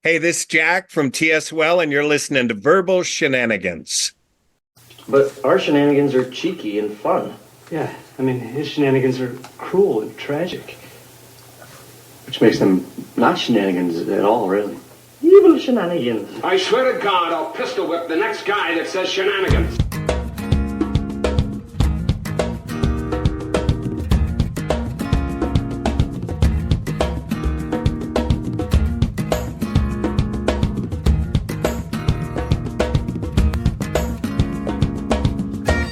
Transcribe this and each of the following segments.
Hey, this is Jack from T.S.O.L, and you're listening to Verbal Shenanigans. But our shenanigans are cheeky and fun. Yeah, I mean, his shenanigans are cruel and tragic. Which makes them not shenanigans at all, really. Evil shenanigans. I swear to God, I'll pistol whip the next guy that says shenanigans.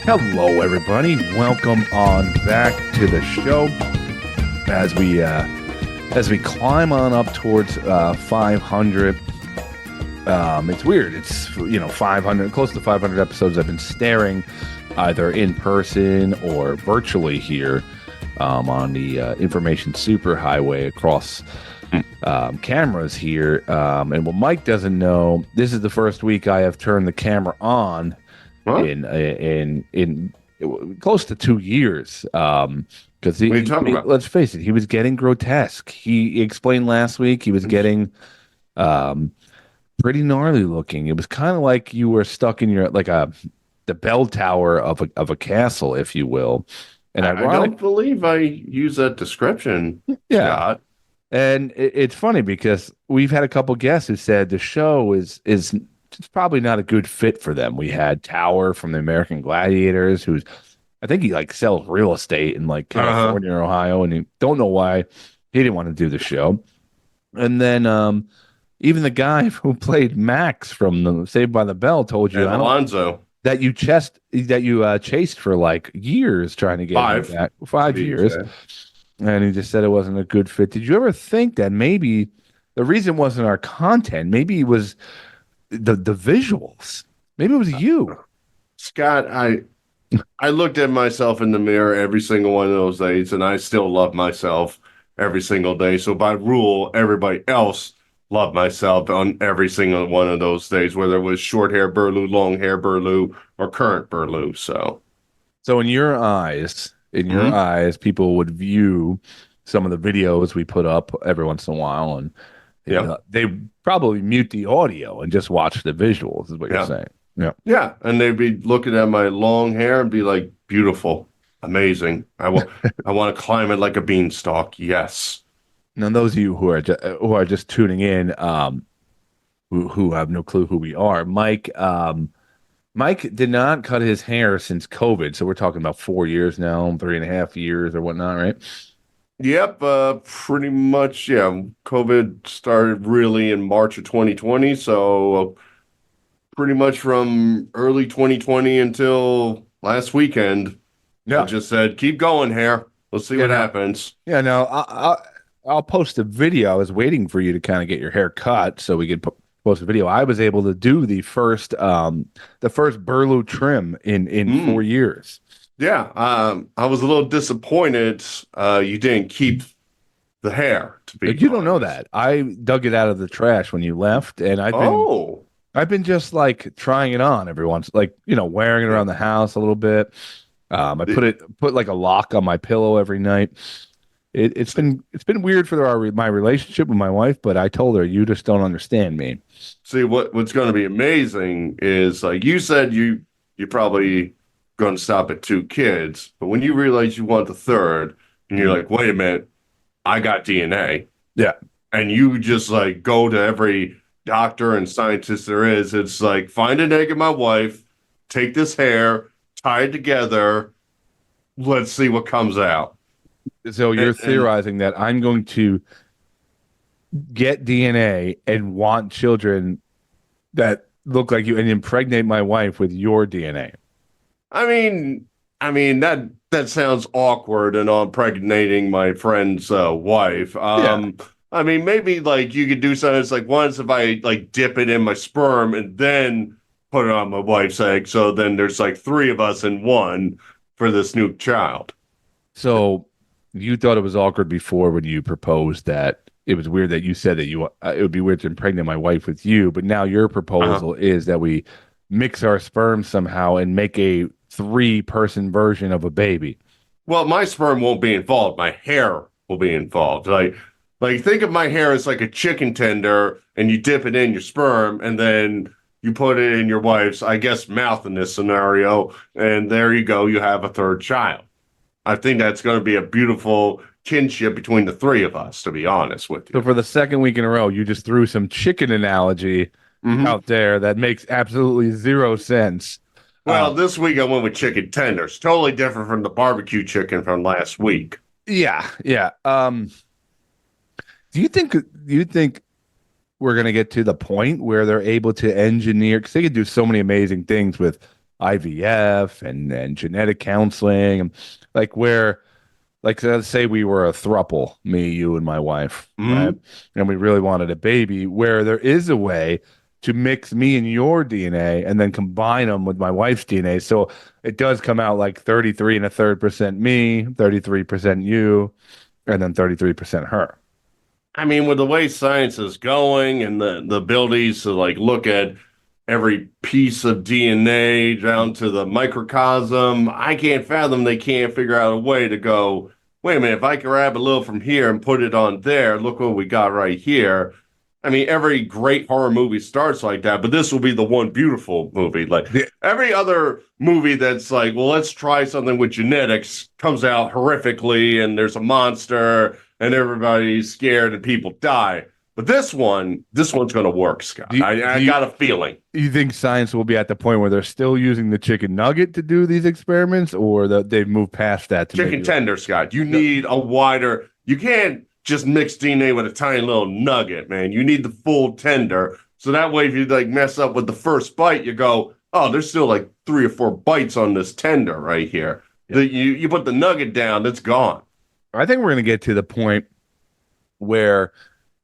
Hello, everybody. Welcome on back to the show as we climb on up towards 500. It's weird. It's 500, close to 500 episodes. I've been staring either in person or virtually here on the information superhighway across cameras here. And what Mike doesn't know, this is the first week I have turned the camera on. Huh? In close to 2 years, because let's face it, he was getting grotesque. He explained last week he was getting pretty gnarly looking. It was kind of like you were stuck in the bell tower of a castle, if you will. And I don't believe I use that description. Yeah, Scott. And it's funny because we've had a couple guests who said the show is. It's probably not a good fit for them. We had Tower from the American Gladiators, I think he sells real estate in California or Ohio, and you don't know why he didn't want to do the show. And then even the guy who played Max from the Saved by the Bell told you Alonzo that you chased for years trying to get him back. 5 years, and he just said it wasn't a good fit. Did you ever think that maybe the reason wasn't our content? Maybe it was the visuals. Maybe it was you, Scott. I looked at myself in the mirror every single one of those days, and I still love myself every single day. So by rule, everybody else loved myself on every single one of those days, whether it was short hair Burlew, long hair Burlew, or current Burlew. So in your eyes, people would view some of the videos we put up every once in a while, and they probably mute the audio and just watch the visuals, is what you're saying. Yeah. And they'd be looking at my long hair and be like, beautiful, amazing. I want to climb it like a beanstalk. Yes. Now, those of you who are just tuning in, who have no clue who we are, Mike did not cut his hair since COVID. So we're talking about 4 years now, 3.5 years or whatnot, right? Yep, pretty much, yeah. COVID started really in March of 2020, so pretty much from early 2020 until last weekend, I just said, keep going here. Let's see what happens. Yeah, no, I'll post a video. I was waiting for you to kind of get your hair cut so we could post a video. I was able to do the first Burlew trim in 4 years. Yeah, I was a little disappointed you didn't keep the hair. You don't know that. I dug it out of the trash when you left, and I've been just trying it on every once, wearing it around the house a little bit. I put a lock on my pillow every night. It's been weird for my relationship with my wife, but I told her, you just don't understand me. See, what's going to be amazing is you said you probably going to stop at 2 kids, but when you realize you want the third, and you're like, wait a minute, I got DNA. Yeah. And you just go to every doctor and scientist there is. It's find an egg in my wife, take this hair, tie it together, let's see what comes out. So you're theorizing that I'm going to get DNA and want children that look like you and impregnate my wife with your DNA. I mean that sounds awkward, and I'm impregnating my friend's wife. I mean, maybe you could do something. It's once if I dip it in my sperm and then put it on my wife's egg. So then there's 3 of us in one for this new child. So you thought it was awkward before when you proposed that. It was weird that you said that it would be weird to impregnate my wife with you, but now your proposal is that we mix our sperm somehow and make a 3-person version of a baby. Well, my sperm won't be involved. My hair will be involved. Like, think of my hair as like a chicken tender, and you dip it in your sperm, and then you put it in your wife's, I guess, mouth in this scenario, and there you go. You have a third child. I think that's going to be a beautiful kinship between the three of us, to be honest with So you. for the second week in a row, you just threw some chicken analogy out there that makes absolutely zero sense. Well, this week I went with chicken tenders. Totally different from the barbecue chicken from last week. Yeah, yeah. Do you think we're gonna get to the point where they're able to engineer, because they could do so many amazing things with IVF and genetic counseling, and like where, like, let's say we were a throuple, me, you, and my wife, right? And we really wanted a baby, where there is a way to mix me and your DNA and then combine them with my wife's DNA. So it does come out like 33.33% me, 33% you, and then 33% her. I mean, with the way science is going and the abilities to like look at every piece of DNA down to the microcosm, I can't fathom they can't figure out a way to go, wait a minute, if I grab a little from here and put it on there, look what we got right here. I mean, every great horror movie starts like that, but this will be the one beautiful movie. Like every other movie that's like, well, let's try something with genetics comes out horrifically and there's a monster and everybody's scared and people die. But this one's going to work, Scott. I got a feeling. You think science will be at the point where they're still using the chicken nugget to do these experiments, or that they've moved past that to Chicken tender, Scott. You need a wider, you can't just mix DNA with a tiny little nugget, man. You need the full tender. So that way, if you like mess up with the first bite, you go, oh, there's still like 3 or 4 bites on this tender right here. Yeah. You put the nugget down, it's gone. I think we're going to get to the point where,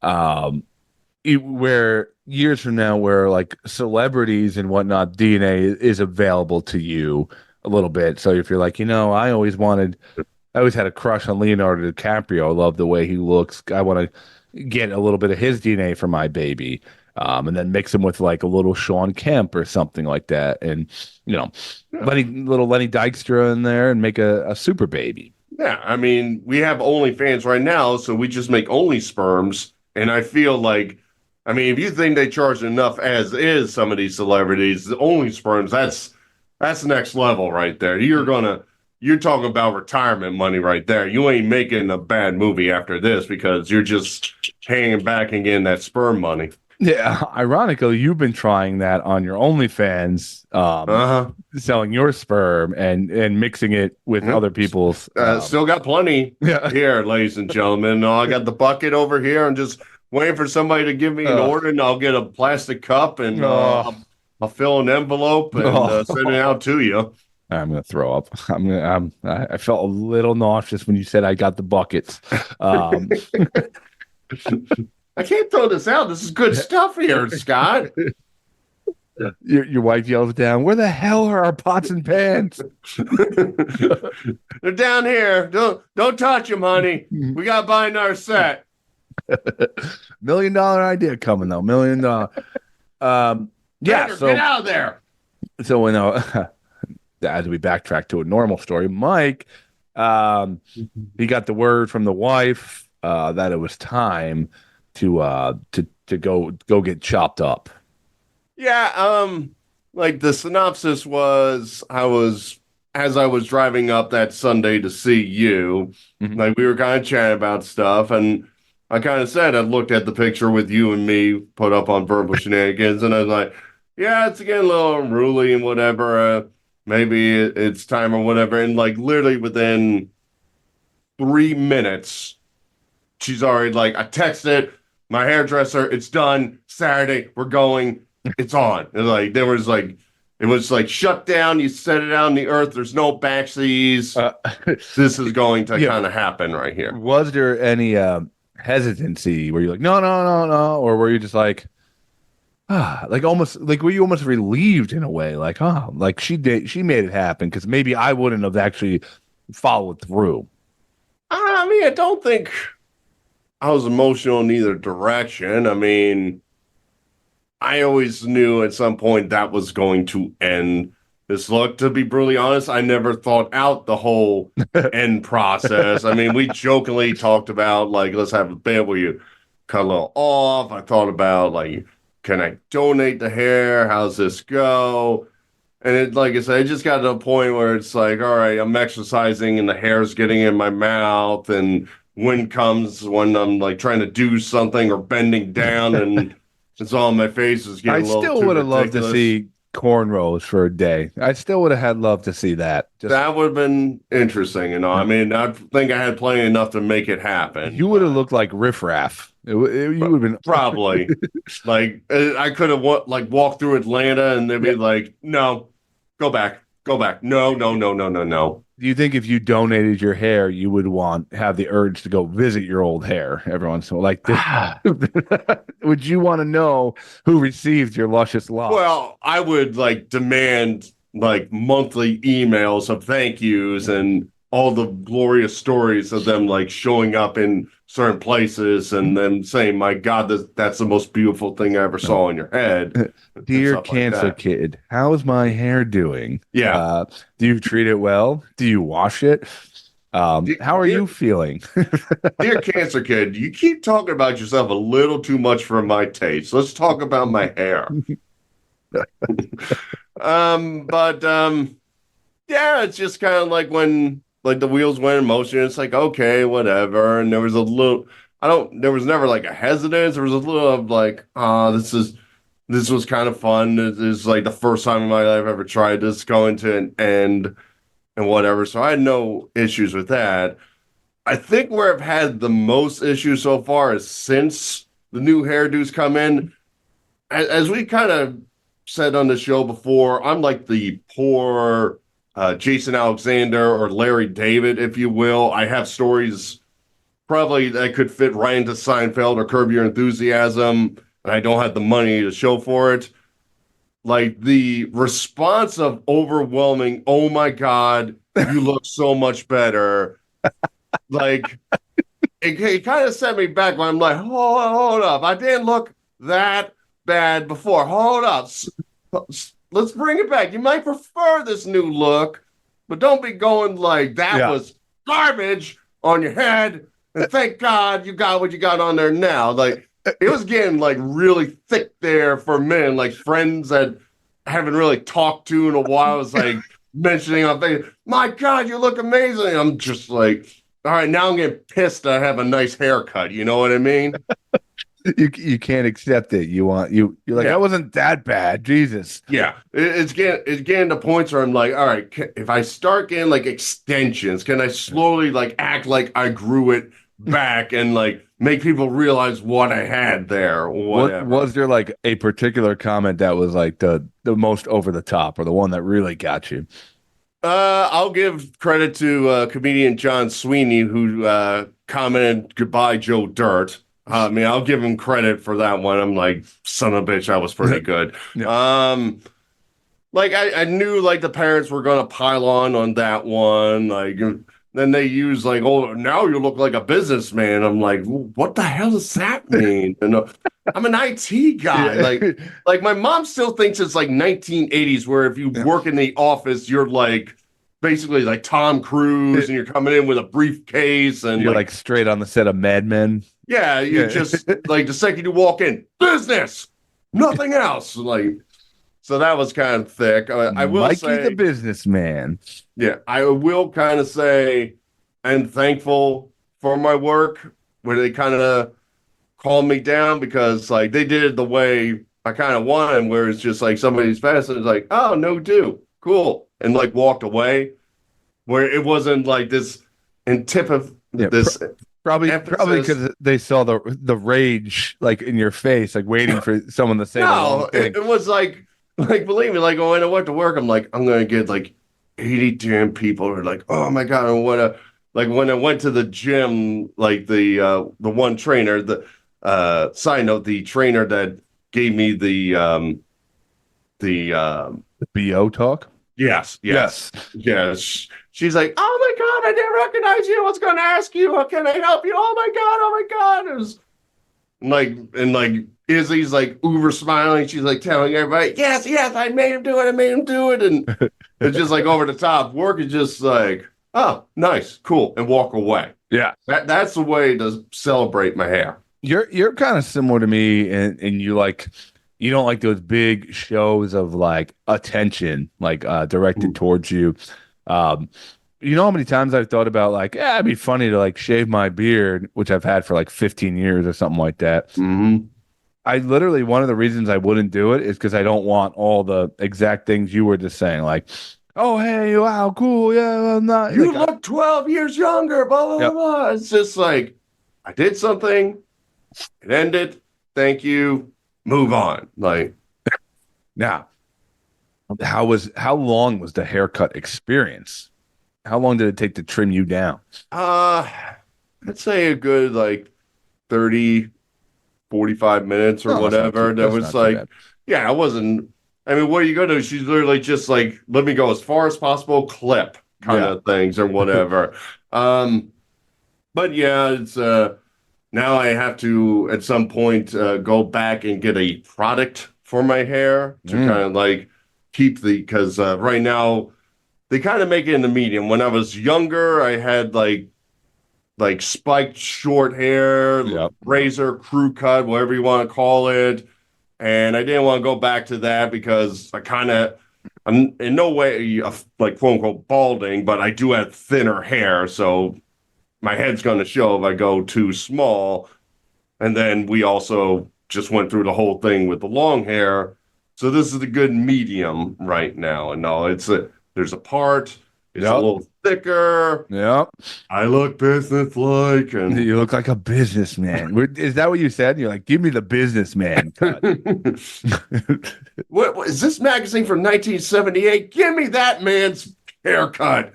where years from now, where like celebrities and whatnot, DNA is available to you a little bit. So if you're like, I always had a crush on Leonardo DiCaprio. I love the way he looks. I want to get a little bit of his DNA for my baby, and then mix him with like a little Sean Kemp or something like that, and Lenny Dykstra in there and make a super baby. Yeah, I mean, we have OnlyFans right now, so we just make only sperms. And I feel like, I mean, if you think they charge enough as is, some of these celebrities, the only sperms, that's next level right there. You're talking about retirement money right there. You ain't making a bad movie after this because you're just hanging back and getting that sperm money. Yeah, ironically, you've been trying that on your OnlyFans, selling your sperm and mixing it with other people's. Still got plenty here, ladies and gentlemen. I got the bucket over here. I'm just waiting for somebody to give me an order, and I'll get a plastic cup, and I'll fill an envelope and send it out to you. I'm gonna throw up. I felt a little nauseous when you said I got the buckets. I can't throw this out. This is good stuff here, Scott. Your wife yells down, "Where the hell are our pots and pans?" They're down here. Don't touch them, honey. We gotta buy another set. $1 million idea coming though. $1 million. Yeah. So get out of there. So when as we backtrack to a normal story, Mike, he got the word from the wife that it was time to go get chopped up. Yeah, like the synopsis was, as I was driving up that Sunday to see you, like we were kind of chatting about stuff, and I kind of said I looked at the picture with you and me put up on Verbal Shenanigans, and I was like, yeah, it's getting a little unruly and whatever. Maybe it's time or whatever. And like literally within 3 minutes, she's already like, I texted my hairdresser, it's done. Saturday, we're going. It's on. And like it was like shut down. You set it out on the earth. There's no backsies. This is going to kind of happen right here. Was there any hesitancy where you're like, no, or were you just like, like almost like were you almost relieved in a way, like, like she made it happen, because maybe I wouldn't have actually followed through. I mean, I don't think I was emotional in either direction. I mean, I always knew at some point that was going to end. this look. To be brutally honest, I never thought out the whole end process. I mean, we jokingly talked about like, let's have a bit where you cut a little off. I thought about like, can I donate the hair? How's this go? And it, like I said, it just got to a point where it's like, all right, I'm exercising and the hair's getting in my mouth, and wind comes when I'm like trying to do something or bending down, and it's all in my face is I getting a little still too would have loved to ridiculous. see cornrows for a day. I still would have had loved to see that. Just That would have been interesting, you know. I Yeah. mean, I think I had plenty enough to make it happen. you would have looked like riffraff. You would have been Probably. Like I could have like walked through Atlanta and they'd be like, "No, go back, go back. No, no, no, no, no, no." Do you think if you donated your hair, you would have the urge to go visit your old hair every once in a while? Like, would you want to know who received your luscious locks? Well, I would like demand like monthly emails of thank yous and all the glorious stories of them like showing up in certain places and then saying, "My God, that's the most beautiful thing I ever saw in your head." and Dear stuff like cancer that. kid, how's my hair doing? Yeah. Do you treat it well? Do you wash it? How are you feeling? Dear cancer kid, you keep talking about yourself a little too much for my taste. Let's talk about my hair. Yeah, it's just kind of like when like the wheels went in motion, it's like, okay, whatever. And there was a little there was never like a hesitance. There was a little of like, this was kind of fun. This is like the first time in my life I've ever tried this going to an end and whatever. So I had no issues with that. I think where I've had the most issues so far is since the new hairdos come in. As we kind of said on the show before, I'm like the poor Jason Alexander or Larry David, if you will. I have stories probably that could fit right into Seinfeld or Curb Your Enthusiasm, and I don't have the money to show for it. Like the response of overwhelming, "Oh my God, you look so much better." Like it kind of set me back when I'm like, hold up. I didn't look that bad before. Hold up. Let's bring it back. You might prefer this new look, but don't be going like that was garbage on your head. And thank God you got what you got on there now. Like it was getting like really thick there for men, like friends that I haven't really talked to in a while. Was like mentioning on Facebook, "My God, you look amazing." I'm just like, all right, now I'm getting pissed that I have a nice haircut. You know what I mean? You can't accept it. You're like, I wasn't that bad. Jesus. Yeah. It's getting to points where I'm like, all right, if I start getting like extensions, can I slowly like act like I grew it back and like make people realize what I had there or whatever? Was there like a particular comment that was like the most over the top or the one that really got you? I'll give credit to comedian John Sweeney who commented, "Goodbye, Joe Dirt." I mean, I'll give him credit for that one. I'm like, son of a bitch, that was pretty good. Like I knew like the parents were gonna pile on that one. Like then they use like, "Oh, now you look like a businessman." I'm like, what the hell does that mean? And I'm an IT guy. Like my mom still thinks it's like 1980s, where if you work in the office, you're like basically like Tom Cruise, and you're coming in with a briefcase, and you're like straight on the set of Mad Men. Yeah, you just like the second you walk in, business, nothing else. Like, so that was kind of thick. I will Mikey say, the businessman. yeah, I will kind of say I'm thankful for my work where they kind of calmed me down, because like they did it the way I kind of wanted, where it's just like somebody's fast and it's like, "Oh, no do, cool," and like walked away, where it wasn't like this this. Probably because they saw the rage like in your face, like waiting for someone to say the wrong thing. It was like believe me, like when I went to work, I'm like, I'm gonna get like 80 damn people who are like, "Oh my God," and like when I went to the gym, like the one trainer, the side note, the trainer that gave me the BO talk. Yes. She's like, "Oh my God, I didn't recognize you. I was going to ask you, can I help you? Oh my God. It was like Izzy's like uber smiling. She's like telling everybody, yes, yes, I made him do it. I made him do it. And it's just like over the top. Work is just like, oh, nice, cool, and walk away. Yeah. That's the way to celebrate my hair. You're kind of similar to me, and you don't like those big shows of like attention, like directed towards you. You know how many times I've thought about like, yeah, it'd be funny to like shave my beard, which I've had for like 15 years or something like that. Mm-hmm. I literally, one of the reasons I wouldn't do it is because I don't want all the exact things you were just saying, like, oh, hey, wow, cool, yeah, well, not. You like, look 12 years younger, blah, blah, Yep. blah. It's just like, I did something, it ended, thank you, move on. Like, now, how long was the haircut experience? How long did it take to trim you down? I'd say a good like 30, 45 minutes or No, that's not whatever. too- That that's was not too like, bad. yeah, I wasn't. I mean, what are you going to do? She's literally just like, let me go as far as possible, clip kind Yeah. of things or whatever. But yeah, it's now I have to at some point go back and get a product for my hair to kind of like keep because right now they kind of make it in the medium. When I was younger, I had like spiked short hair, Yep. razor, crew cut, whatever you want to call it. And I didn't want to go back to that because I'm in no way like quote unquote balding, but I do have thinner hair. So my head's going to show if I go too small. And then we also just went through the whole thing with the long hair. So this is the good medium right now. And no, there's a part, it's Yep. a little thicker. Yep. I look business-like, and You look like a businessman. Is that what you said? You're like, give me the businessman cut. what is this magazine from 1978? Give me that man's haircut.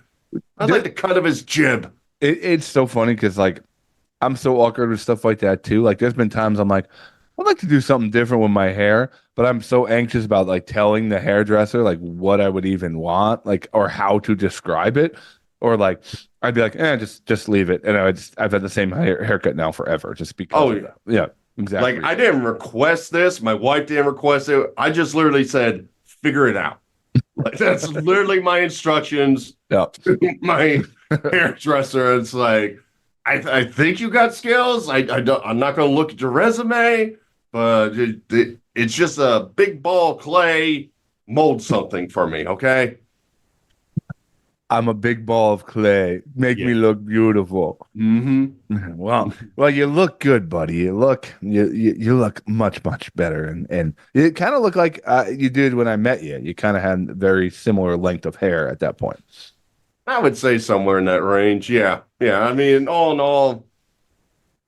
I'd like the cut of his jib. It's so funny because like I'm so awkward with stuff like that too. Like there's been times I'm like, I'd like to do something different with my hair, but I'm so anxious about like telling the hairdresser like what I would even want, like or how to describe it, or like I'd be like, just leave it, and I've had the same haircut now forever, just because. Oh, of that. Yeah, exactly. Like I didn't request this. My wife didn't request it. I just literally said, figure it out. Like that's literally my instructions Yeah. to my hairdresser. It's like, I think you got skills. I'm not going to look at your resume, but it's just a big ball of clay. Mold something for me, okay? I'm a big ball of clay. Make me look beautiful. Mm-hmm. Well, you look good, buddy. You look much better, and you kind of look like you did when I met you. You kind of had very similar length of hair at that point. I would say somewhere in that range. Yeah. I mean, all in all,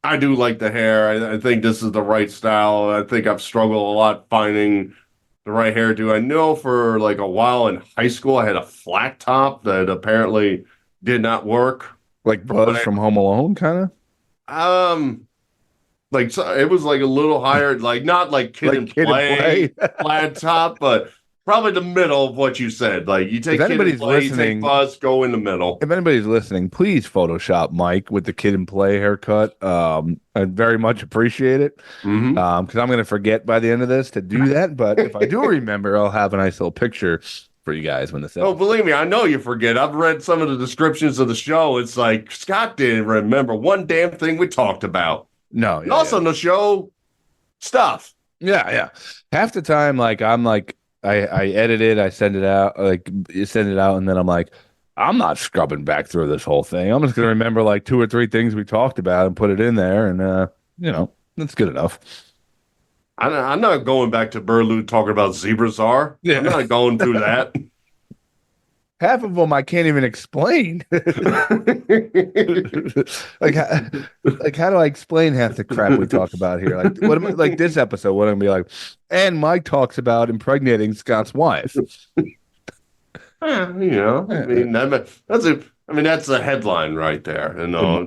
I do like the hair. I think this is the right style. I think I've struggled a lot finding the right hairdo. I know for like a while in high school, I had a flat top that apparently did not work. Like Buzz from Home Alone, kind of. Like so it was like a little higher, like not like Kid and Play flat top, but probably the middle of what you said. Like you take Kid and Play, you take Buzz, go in the middle. If anybody's listening, please Photoshop Mike with the Kid and Play haircut. I'd very much appreciate it. Mm-hmm. Because I'm going to forget by the end of this to do that. But if I do remember, I'll have a nice little picture for you guys when this. Oh, believe me, I know you forget. I've read some of the descriptions of the show. It's like Scott didn't remember one damn thing we talked about. No, and also in the show stuff. Yeah. Half the time, like I'm like I edit it, I send it out, and then I'm like, I'm not scrubbing back through this whole thing. I'm just gonna remember like 2 or 3 things we talked about and put it in there, and that's good enough. I'm not going back to Burlew talking about zebras are. Yeah. I'm not going through that. Half of them I can't even explain. like how do I explain half the crap we talk about here? Like what am I, like this episode? What I'm gonna be like? And Mike talks about impregnating Scott's wife. I mean that's a headline right there.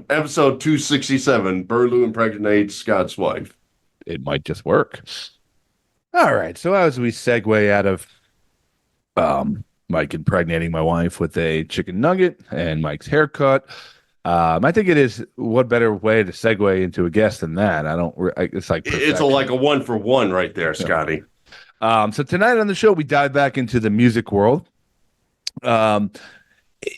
Episode 267, Burlew impregnates Scott's wife. It might just work. All right. So as we segue out of Mike impregnating my wife with a chicken nugget and Mike's haircut, I think it is. What better way to segue into a guest than that? It's like It's like a 1-for-1 right there, Scotty. So tonight on the show, we dive back into the music world.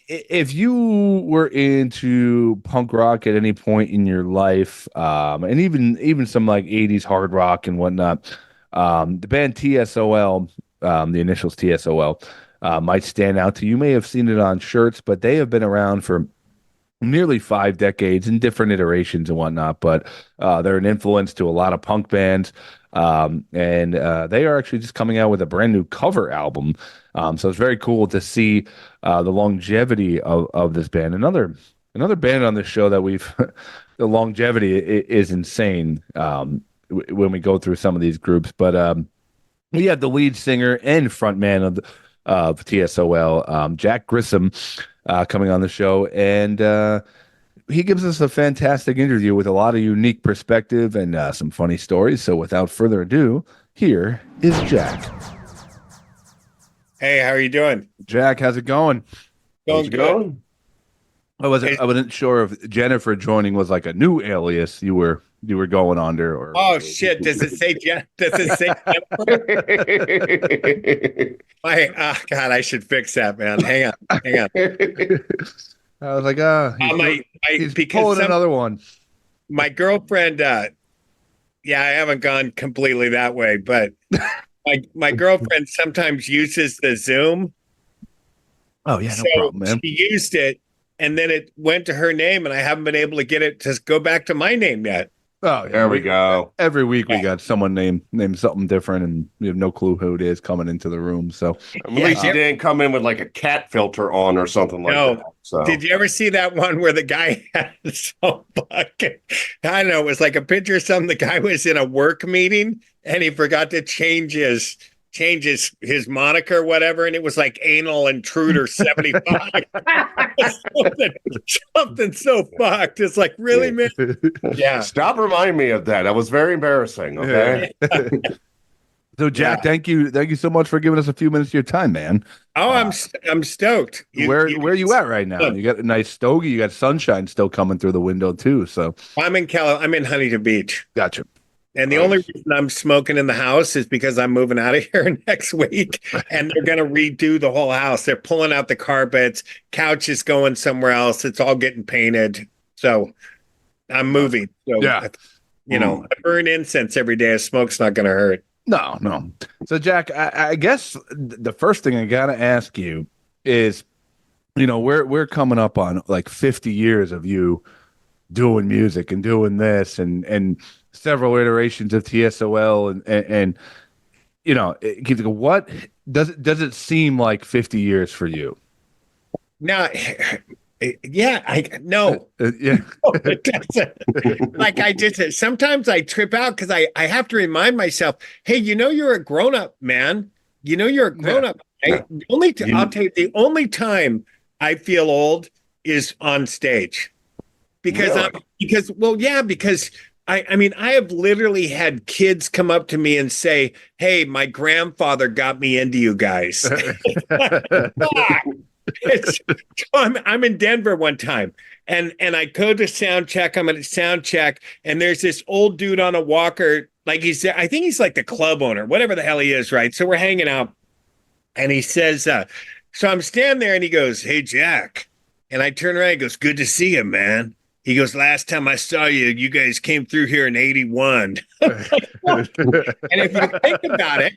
If you were into punk rock at any point in your life, and even some like 80s hard rock and whatnot, the band T.S.O.L, the initials T.S.O.L, might stand out to you. You may have seen it on shirts, but they have been around for nearly 5 decades in different iterations and whatnot, but they're an influence to a lot of punk bands. And they are actually just coming out with a brand new cover album. So it's very cool to see the longevity of this band. Another band on this show that we've the longevity is insane when we go through some of these groups. But we have the lead singer and frontman of T.S.O.L, Jack Grisham, coming on the show, and he gives us a fantastic interview with a lot of unique perspective and some funny stories. So without further ado, here is Jack. Hey, how are you doing? Jack, how's it going? Going good. I wasn't sure if Jennifer joining was like a new alias you were going under. Or Oh shit! Does it say Jennifer? God, I should fix that, man. Hang on. I was like, he's because pulling another one. My girlfriend, I haven't gone completely that way, but my girlfriend sometimes uses the Zoom. Oh yeah, no problem, man. She used it, and then it went to her name, and I haven't been able to get it to go back to my name yet. Oh, yeah, there we go. Every week we got someone named something different, and we have no clue who it is coming into the room. So at least you didn't come in with like a cat filter on or something like that. So. Did you ever see that one where the guy had some bucket? I don't know. It was like a picture of something. The guy was in a work meeting and he forgot to change his moniker or whatever, and it was like Anal Intruder 75. something so fucked. It's like, really, man? Yeah. Stop reminding me of that. That was very embarrassing. Okay. So Jack, thank you so much for giving us a few minutes of your time, man. Oh, I'm stoked. Where are you at right now? You got a nice stogie. You got sunshine still coming through the window too. So I'm in Huntington Beach. Gotcha. And the only reason I'm smoking in the house is because I'm moving out of here next week, and they're going to redo the whole house. They're pulling out the carpets, couch is going somewhere else. It's all getting painted. So I'm moving. So, I burn incense every day. A smoke's not going to hurt. No. So Jack, I guess the first thing I got to ask you is, we're coming up on like 50 years of you doing music and doing this and several iterations of T.S.O.L. and what does it seem like 50 years for you? Now, no, it doesn't. Like sometimes I trip out because I have to remind myself, hey, you're a grown up, man. You're a grown up. I'll tell you, the only time I feel old is on stage because I have literally had kids come up to me and say, hey, my grandfather got me into you guys. I'm in Denver one time and I go to sound check. I'm at a sound check and there's this old dude on a walker. Like I think he's like the club owner, whatever the hell he is. Right. So we're hanging out and he says, so I'm standing there and he goes, hey, Jack. And I turn around and he goes, good to see you, man. He goes, last time I saw you, you guys came through here in 81. And if you think about it,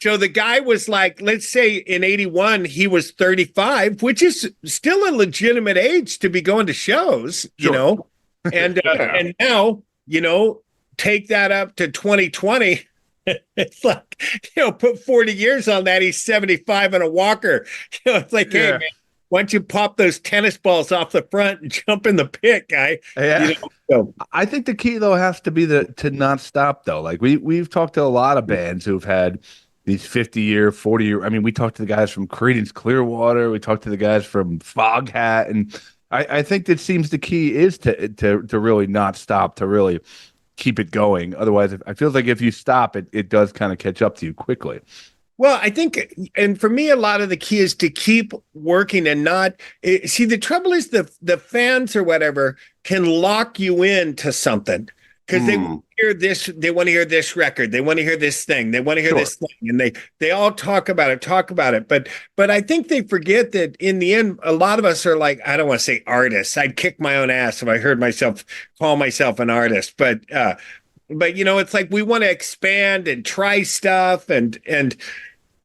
so the guy was like, let's say in 81, he was 35, which is still a legitimate age to be going to shows, and and now, take that up to 2020. It's like, put 40 years on that. He's 75 and a walker. It's like, hey, man. Why don't you pop those tennis balls off the front and jump in the pit, guy? Yeah. I think the key though has to be to not stop though. Like we've talked to a lot of bands who've had these 50-year, 40-year. I mean, we talked to the guys from Creedence Clearwater. We talked to the guys from Foghat, and I think that seems the key is to really not stop, to really keep it going. Otherwise, I feel like if you stop, it does kind of catch up to you quickly. Well, I think, and for me, a lot of the key is to keep working and not see. The trouble is the fans or whatever can lock you into something because they want to hear this. They want to hear this record. They want to hear this thing. They want to hear this thing, and they all talk about it. But I think they forget that in the end, a lot of us are like, I don't want to say artists. I'd kick my own ass if I heard myself call myself an artist, but it's like we want to expand and try stuff and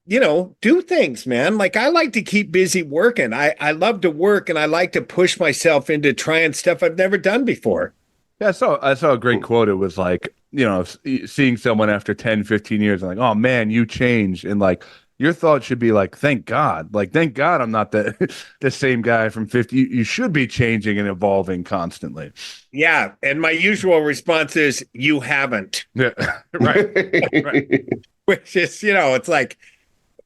do things, man. Like I like to keep busy working. I love to work and I like to push myself into trying stuff I've never done before. Yeah, I saw a great quote. It was like, seeing someone after 10, 15 years and like, oh man, you changed. And like, your thought should be like, thank God. Like, thank God I'm not the same guy from 50. You should be changing and evolving constantly. Yeah. And my usual response is, you haven't. Yeah, right. Which is, it's like,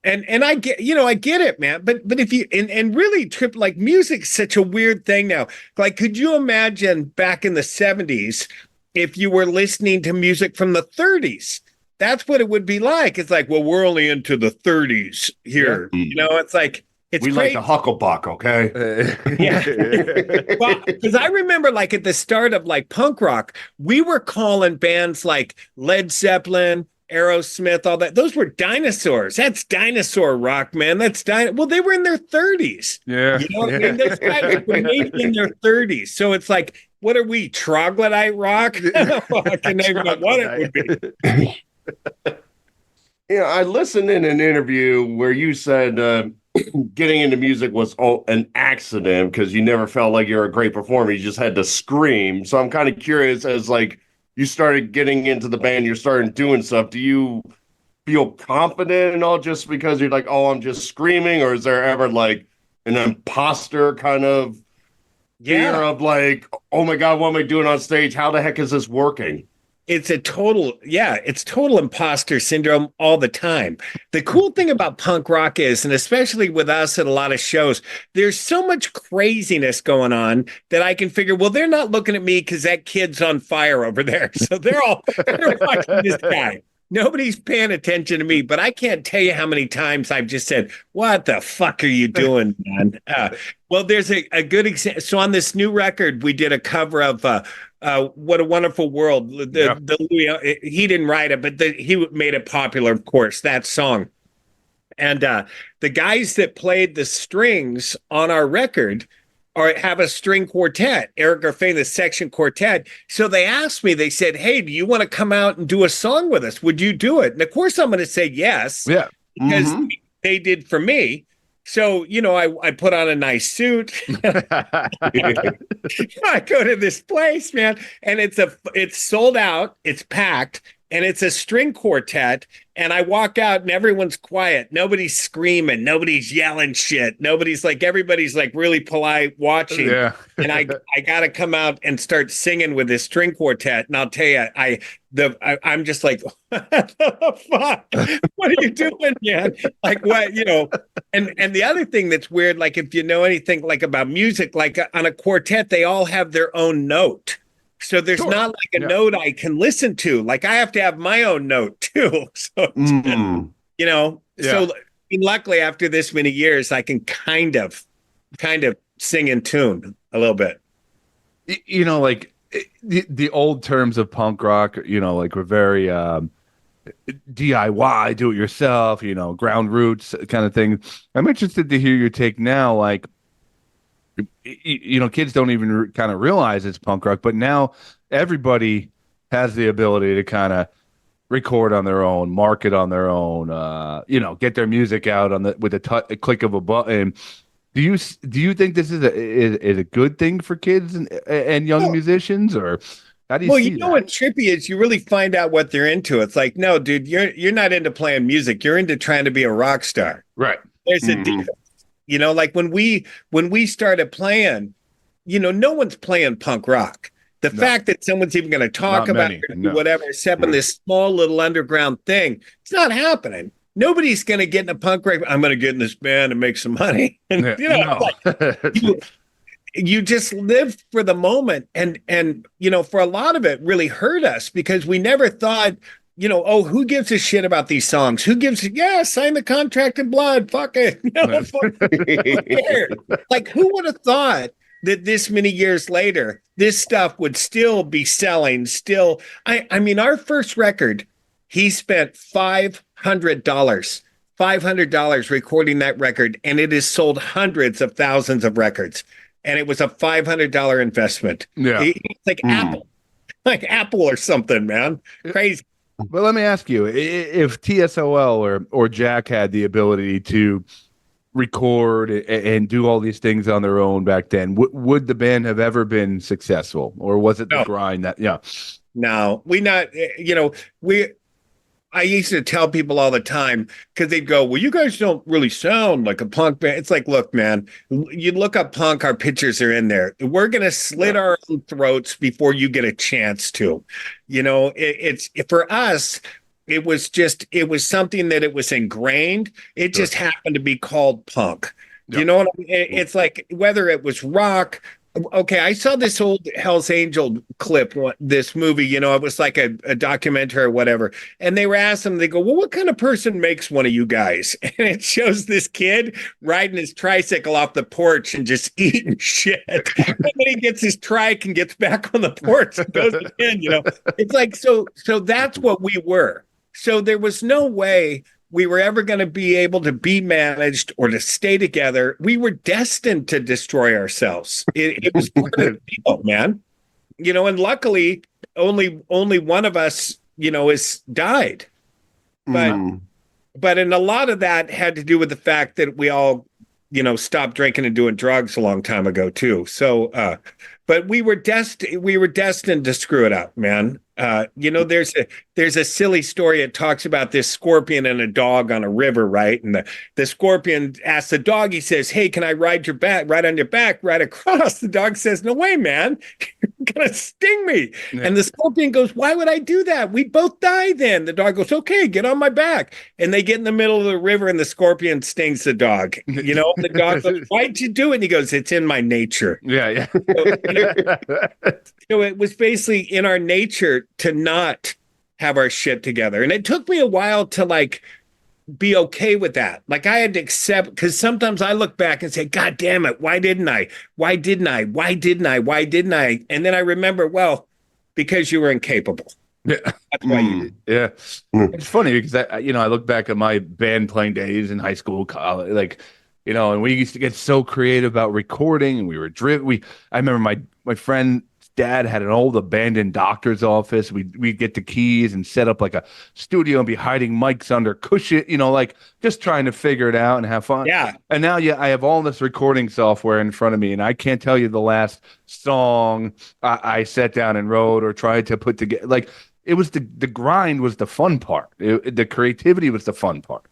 and I get, I get it, man. But if you and really trip, like music's such a weird thing now. Like, could you imagine back in the 70s if you were listening to music from the 30s? That's what it would be like. It's like, well, we're only into the 30s here. Yeah. It's like we like the Hucklebuck, okay? Yeah. Well, because I remember like at the start of like punk rock, we were calling bands like Led Zeppelin, Aerosmith, all that. Those were dinosaurs. That's dinosaur rock, man. Well, they were in their 30s. Yeah. I mean, those guys were maybe in their 30s. So it's like, what are we, troglodyte rock? Fucking know what it would be. I listened in an interview where you said getting into music was an accident because you never felt like you're a great performer. You just had to scream. So I'm kind of curious as like, you started getting into the band, you're starting doing stuff. Do you feel confident and all just because you're like, oh, I'm just screaming? Or is there ever like an imposter kind of fear of like, oh my God, what am I doing on stage? How the heck is this working? It's total imposter syndrome all the time. The cool thing about punk rock is, and especially with us at a lot of shows, there's so much craziness going on that I can figure, well, they're not looking at me because that kid's on fire over there. So they're watching this guy. Nobody's paying attention to me, but I can't tell you how many times I've just said, what the fuck are you doing, man? Well, there's a good example. So on this new record, we did a cover of What a Wonderful World. He didn't write it, but he made it popular, of course, that song. And the guys that played the strings on our record have a string quartet, Eric Garfay, the section quartet. So they asked me, they said, hey, do you want to come out and do a song with us? Would you do it? And of course, I'm going to say yes. Yeah. Because they did for me. So, I put on a nice suit. I go to this place, man, and it's sold out, it's packed, and it's a string quartet. And I walk out and everyone's quiet. Nobody's screaming. Nobody's yelling shit. Everybody's like really polite watching. Yeah. And I got to come out and start singing with this string quartet. And I'll tell you, I'm just like, what the fuck? What are you doing, man? Like what, and the other thing that's weird, like if you know anything like about music, like on a quartet, they all have their own note. So there's not like a note I can listen to. Like I have to have my own note too. So, so luckily after this many years, I can kind of sing in tune a little bit. Like the old terms of punk rock, like we're very DIY, do it yourself, ground roots kind of thing. I'm interested to hear your take now, like, kids don't even kind of realize it's punk rock, but now everybody has the ability to kind of record on their own, market on their own, get their music out with a click of a button. Do you think this is a good thing for kids and young musicians, or how do you see that? What trippy is you really find out what they're into. It's like, no, dude, you're not into playing music. You're into trying to be a rock star. Right. There's a difference. Like when we started playing, no one's playing punk rock. The fact that someone's even going to talk about it or whatever, except in this small little underground thing, it's not happening. Nobody's going to get in a punk rock. I'm going to get in this band and make some money. And, you just live for the moment. And, for a lot of it really hurt us because we never thought oh, who gives a shit about these songs? Sign the contract in blood. Fuck it. Who cares? Like, who would have thought that this many years later, this stuff would still be selling? Still, I mean, our first record, he spent $500 recording that record, and it has sold hundreds of thousands of records. And it was a $500 investment. Yeah. It's like Apple or something, man. Crazy. But let me ask you, if T.S.O.L or Jack had the ability to record and do all these things on their own back then, would the band have ever been successful, or was it the grind that? Yeah, no, I used to tell people all the time, because they'd go, well, you guys don't really sound like a punk band. It's like, look, man, you look up punk, our pictures are in there. We're going to slit our own throats before you get a chance to. It's for us, it was something that it was ingrained. It just happened to be called punk. You know what I mean? It's like, whether it was rock. Okay, I saw this old Hell's Angel clip, this movie, it was like a documentary or whatever. And they were asking, they go, well, what kind of person makes one of you guys? And it shows this kid riding his tricycle off the porch and just eating shit. And then he gets his trike and gets back on the porch and goes again, It's like, so that's what we were. So there was no way we were ever going to be able to be managed or to stay together. We were destined to destroy ourselves. It was part of the deal, man. And luckily, only one of us, has died. But in a lot of that had to do with the fact that we all, stopped drinking and doing drugs a long time ago too. So, but we were destined to screw it up, man. There's a silly story. It talks about this scorpion and a dog on a river, right? And the scorpion asks the dog, he says, hey, can I ride on your back, right across? The dog says, no way, man. You're gonna sting me. Yeah. And the scorpion goes, why would I do that? We both die then. The dog goes, okay, get on my back. And they get in the middle of the river and the scorpion stings the dog. The dog goes, why'd you do it? And he goes, it's in my nature. Yeah. So it was basically in our nature to not have our shit together. And it took me a while to be okay with that. Like, I had to accept, because sometimes I look back and say, God damn it, why didn't I? Why didn't I? Why didn't I? Why didn't I? And then I remember, well, because you were incapable. Yeah. That's why you did. Yeah. It's funny because I look back at my band playing days in high school, college, and we used to get so creative about recording, and we were driven. I remember my friend dad had an old abandoned doctor's office. We'd get the keys and set up like a studio and be hiding mics under cushion, just trying to figure it out and have fun. Yeah. And now, I have all this recording software in front of me, and I can't tell you the last song I sat down and wrote or tried to put together. Like, it was the grind was the fun part. The creativity was the fun part.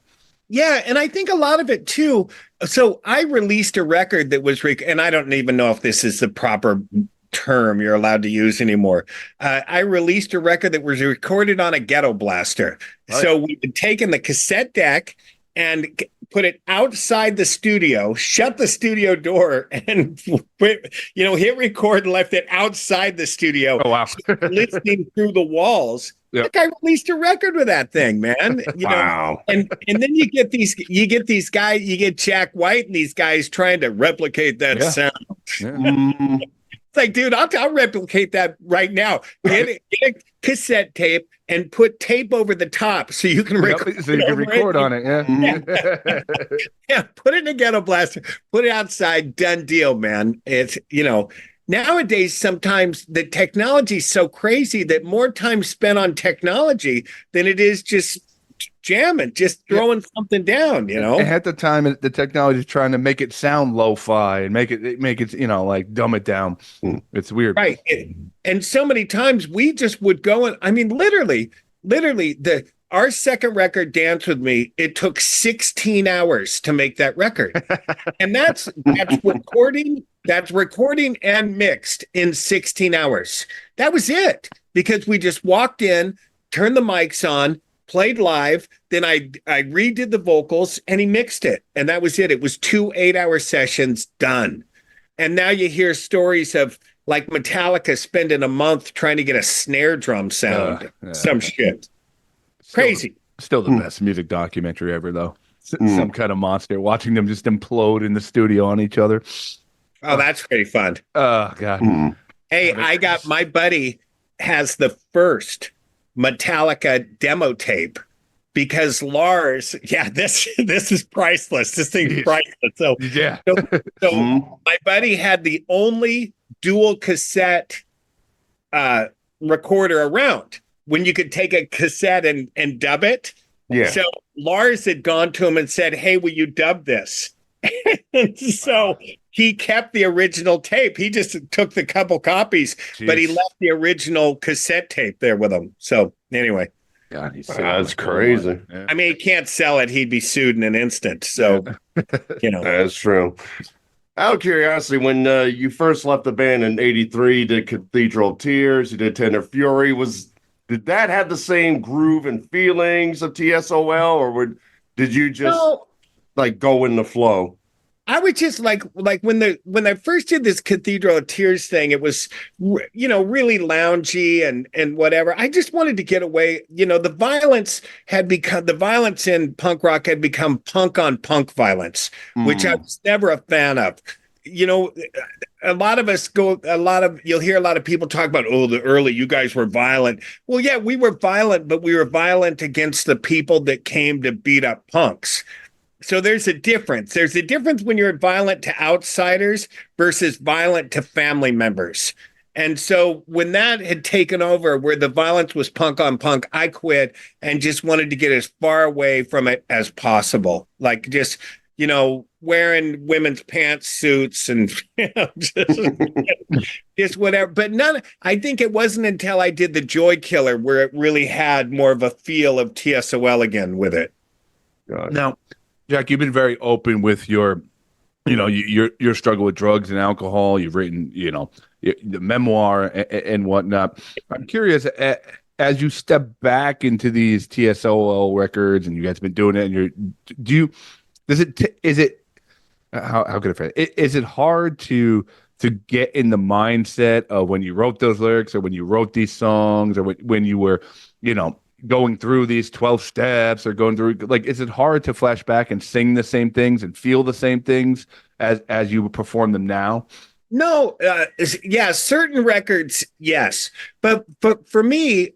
Yeah, and I think a lot of it too. So I released a record that was, and I don't even know if this is the proper term you're allowed to use anymore. I released a record that was recorded on a ghetto blaster. Right. So we had taken the cassette deck and put it outside the studio, shut the studio door, and hit record and left it outside the studio. Oh wow! Listening through the walls. Yep. Like, I released a record with that thing, man. Wow. And then you get these guys, you get Jack White and these guys trying to replicate that sound. Yeah. It's like, dude, I'll replicate that right now. Get a cassette tape and put tape over the top so you can record on it. Yeah. Yeah. Put it in a ghetto blaster, put it outside, done deal, man. It's, nowadays, sometimes the technology is so crazy that more time spent on technology than it is just jamming, just throwing something down, At the time, the technology is trying to make it sound lo-fi and make it, dumb it down. It's weird. Right. And so many times we just would go and, I mean, literally, our second record, Dance With Me, it took 16 hours to make that record. And that's recording and mixed in 16 hours. That was it, because we just walked in, turned the mics on, played live, then I redid the vocals, and he mixed it. And that was it. It was 2 8-hour sessions done. And now you hear stories of like Metallica spending a month trying to get a snare drum sound, some shit. Crazy. Still the best music documentary ever, though. Some kind of monster watching them just implode in the studio on each other. Oh, that's pretty fun. Oh God. Hey, my buddy has the first Metallica demo tape because Lars, this is priceless. This thing's priceless. So Yeah. so my buddy had the only dual cassette recorder around when you could take a cassette and dub it. Yeah. So Lars had gone to him and said, "Hey, will you dub this?" And so he kept the original tape. He just took the couple copies, but he left the original cassette tape there with him. So anyway, God, he's that's crazy. Yeah. I mean, he can't sell it. He'd be sued in an instant. So, That's true. Out of curiosity, when you first left the band in '83, did Cathedral of Tears, you did Tender Fury, did that have the same groove and feelings of T.S.O.L, or did you just like go in the flow? I would just like when I first did this Cathedral of Tears thing, it was, really loungy and whatever. I just wanted to get away. The violence in punk rock had become punk on punk violence, which I was never a fan of. You'll hear a lot of people talk about, the early, you guys were violent. Well, yeah, we were violent, but we were violent against the people that came to beat up punks. So there's a difference. There's a difference when you're violent to outsiders versus violent to family members. And so when that had taken over, where the violence was punk on punk, I quit and just wanted to get as far away from it as possible. Like just, wearing women's pantsuits and just whatever. But I think it wasn't until I did the Joy Killer where it really had more of a feel of T.S.O.L again with it. Now, Jack, you've been very open with your struggle with drugs and alcohol. You've written, the memoir and whatnot. I'm curious, as you step back into these T.S.O.L records, and you guys have been doing it, and how can I phrase it? Is it hard to get in the mindset of when you wrote those lyrics, or when you wrote these songs, or when you were, going through these 12 steps, or going through, like, is it hard to flash back and sing the same things and feel the same things as you perform them now? No, certain records, yes. But for me,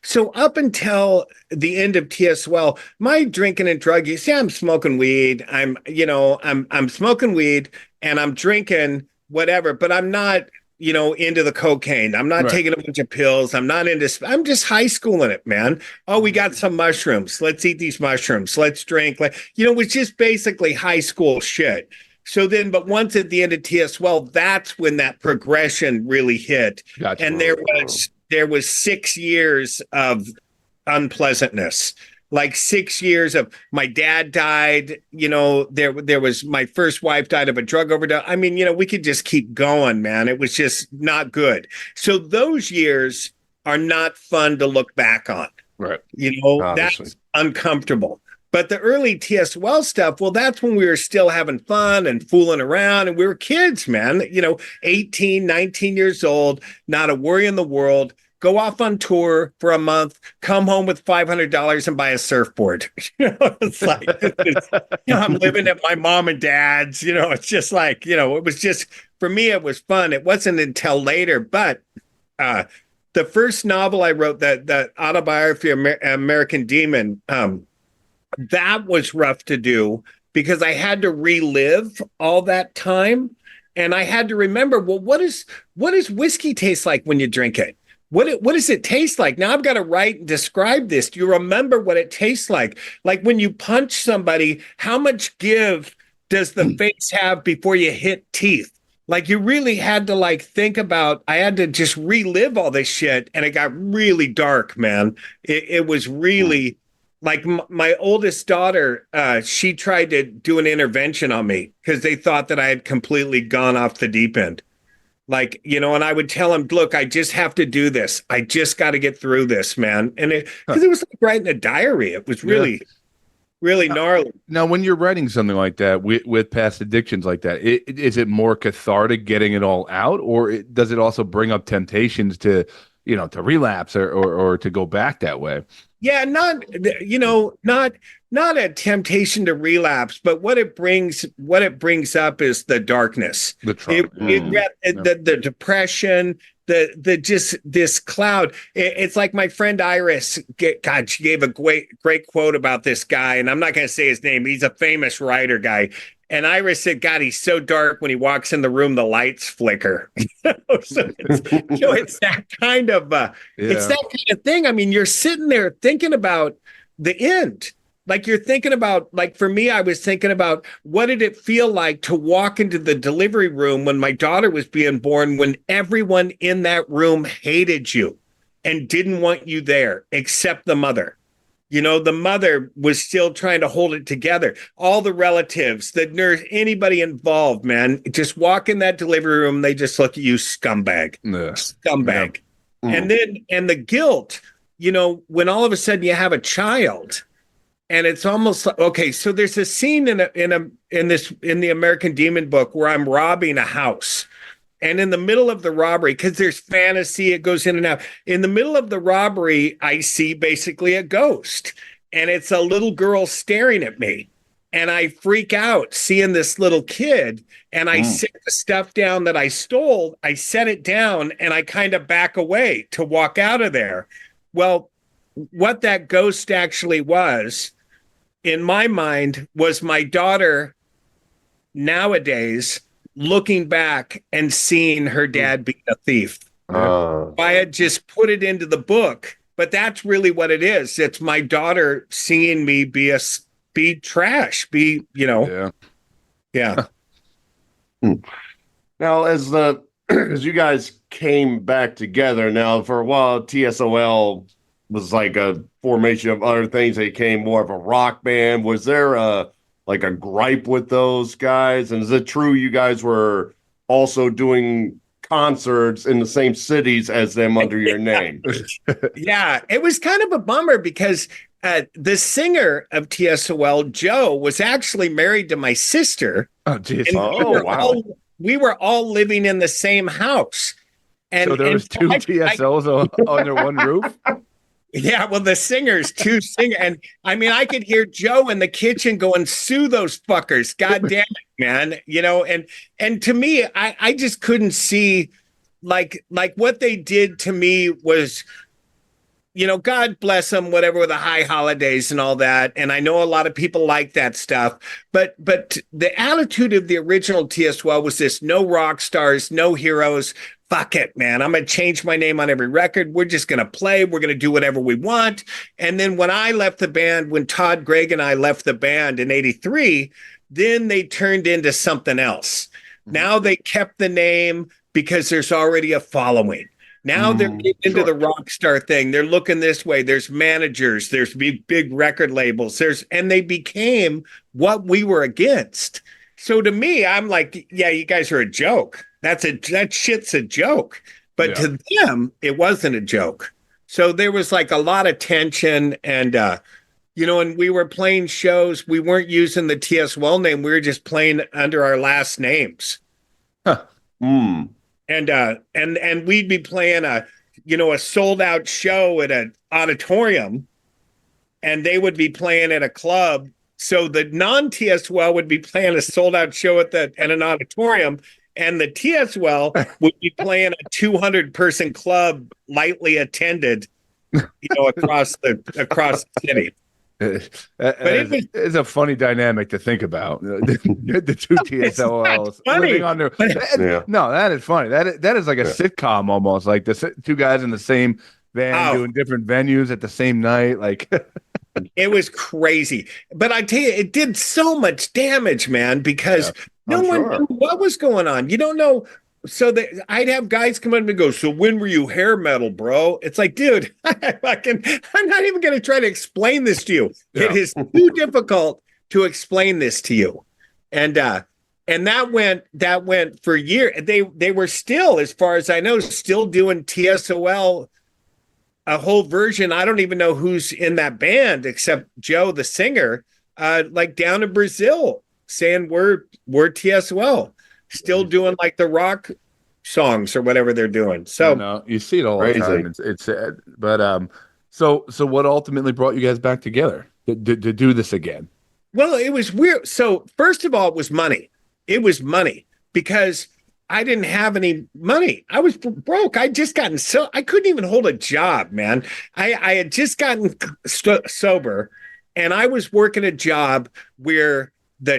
so up until the end of T.S.O.L, my drinking and drug use, I'm smoking weed. I'm smoking weed and I'm drinking whatever, but I'm not, into the cocaine. I'm not taking a bunch of pills. I'm just high schooling it, man. Oh, we got some mushrooms. Let's eat these mushrooms. Let's drink. It was just basically high school shit. So then, but once at the end of T.S.O.L, that's when that progression really hit. Gotcha. And there was 6 years of unpleasantness, like 6 years of my dad died. There was my first wife died of a drug overdose. I mean, we could just keep going, man. It was just not good. So those years are not fun to look back on. Right. Obviously. That's uncomfortable. But the early T.S.O.L stuff, well, that's when we were still having fun and fooling around, and we were kids, man, 18, 19 years old, not a worry in the world, go off on tour for a month, come home with $500 and buy a surfboard. It's like, I'm living at my mom and dad's, it's just like, it was just, for me, it was fun. It wasn't until later, but the first novel I wrote, that autobiography of American Demon, that was rough to do because I had to relive all that time. And I had to remember, well, what does whiskey taste like when you drink it? What does it taste like? Now I've got to write and describe this. Do you remember what it tastes like? Like when you punch somebody, how much give does the face have before you hit teeth? Like you really had to think about, I had to just relive all this shit. And it got really dark, man. It was really... Like my oldest daughter, she tried to do an intervention on me because they thought that I had completely gone off the deep end. And I would tell them, look, I just have to do this. I just got to get through this, man. And because it was like writing a diary. It was really, really gnarly. Now, when you're writing something like that with past addictions like that, is it more cathartic getting it all out, or does it also bring up temptations to to relapse or to go back that way. Yeah, not a temptation to relapse, but what it brings up is the darkness, The trauma. the depression, the just this cloud. It's like my friend Iris. God, she gave a great quote about this guy, and I'm not going to say his name. He's a famous writer guy. And Iris said, God, he's so dark when he walks in the room, the lights flicker. So it's that kind of it's that kind of thing. I mean, you're sitting there thinking about the end. Like you're thinking about, like for me, I was thinking about what did it feel like to walk into the delivery room when my daughter was being born, when everyone in that room hated you and didn't want you there except the mother. The mother was still trying to hold it together. All the relatives, the nurse, anybody involved, man, just walk in that delivery room. They just look at you, scumbag, scumbag. Yeah. And the guilt, when all of a sudden you have a child and it's almost like, okay, so there's a scene in the American Demon book where I'm robbing a house. And in the middle of the robbery, because there's fantasy, it goes in and out. In the middle of the robbery, I see basically a ghost. And it's a little girl staring at me. And I freak out seeing this little kid. And I set the stuff down that I stole. I set it down and I kind of back away to walk out of there. Well, what that ghost actually was, in my mind, was my daughter nowadays looking back and seeing her dad being a thief. I had just put it into the book, but that's really what it is. It's my daughter seeing me be trash, Yeah. Now, as you guys came back together, now for a while, T.S.O.L was like a formation of other things. They became more of a rock band. Was there a gripe with those guys? And is it true you guys were also doing concerts in the same cities as them under your name? Yeah, it was kind of a bummer because the singer of T.S.O.L, Joe, was actually married to my sister. Oh, geez. Wow. We were all living in the same house. And, so there was two TSOs under one roof? Yeah, well, the singers, two singers. And I mean, I could hear Joe in the kitchen going, sue those fuckers. God damn it, man. And to me, I just couldn't see like what they did to me was, God bless them, whatever, with the high holidays and all that. And I know a lot of people like that stuff. But the attitude of the original TSO was this: no rock stars, no heroes. Fuck it, man. I'm going to change my name on every record. We're just going to play. We're going to do whatever we want. And then when I left the band, when Todd, Gregg, and I left the band in 83, then they turned into something else. Now they kept the name because there's already a following. Now they're into the rock star thing. They're looking this way. There's managers. There's big record labels. And they became what we were against. So to me, I'm like, yeah, you guys are a joke. That shit's a joke. But to them, it wasn't a joke. So there was like a lot of tension and, and we were playing shows. We weren't using the T.S.O.L name. We were just playing under our last names. Huh. And we'd be playing a sold out show at an auditorium, and they would be playing at a club. So the non-TSO would be playing a sold out show at an auditorium, and the TSO would be playing a 200-person club, lightly attended, across the city. It's a funny dynamic to think about. The two TSOLs living on their. No, that is funny. That is like a sitcom almost. Like the two guys in the same van doing different venues at the same night. Like it was crazy. But I tell you, it did so much damage, man, because no one knew what was going on. You don't know. So I'd have guys come up and go, so when were you hair metal, bro? It's like, dude, I'm not even going to try to explain this to you. Yeah. It is too difficult to explain this to you. And that went for years. They were still, as far as I know, still doing TSOL, a whole version. I don't even know who's in that band except Joe, the singer, like down in Brazil saying we're TSOL. Still doing like the rock songs or whatever they're doing. So no, you see it all Crazy. the time. It's sad. But so what ultimately brought you guys back together to do this again? well, it was weird. So first of all, it was money. It was money because I didn't have any money. I was broke. I just gotten I couldn't even hold a job, man. I had just gotten sober, and I was working a job where the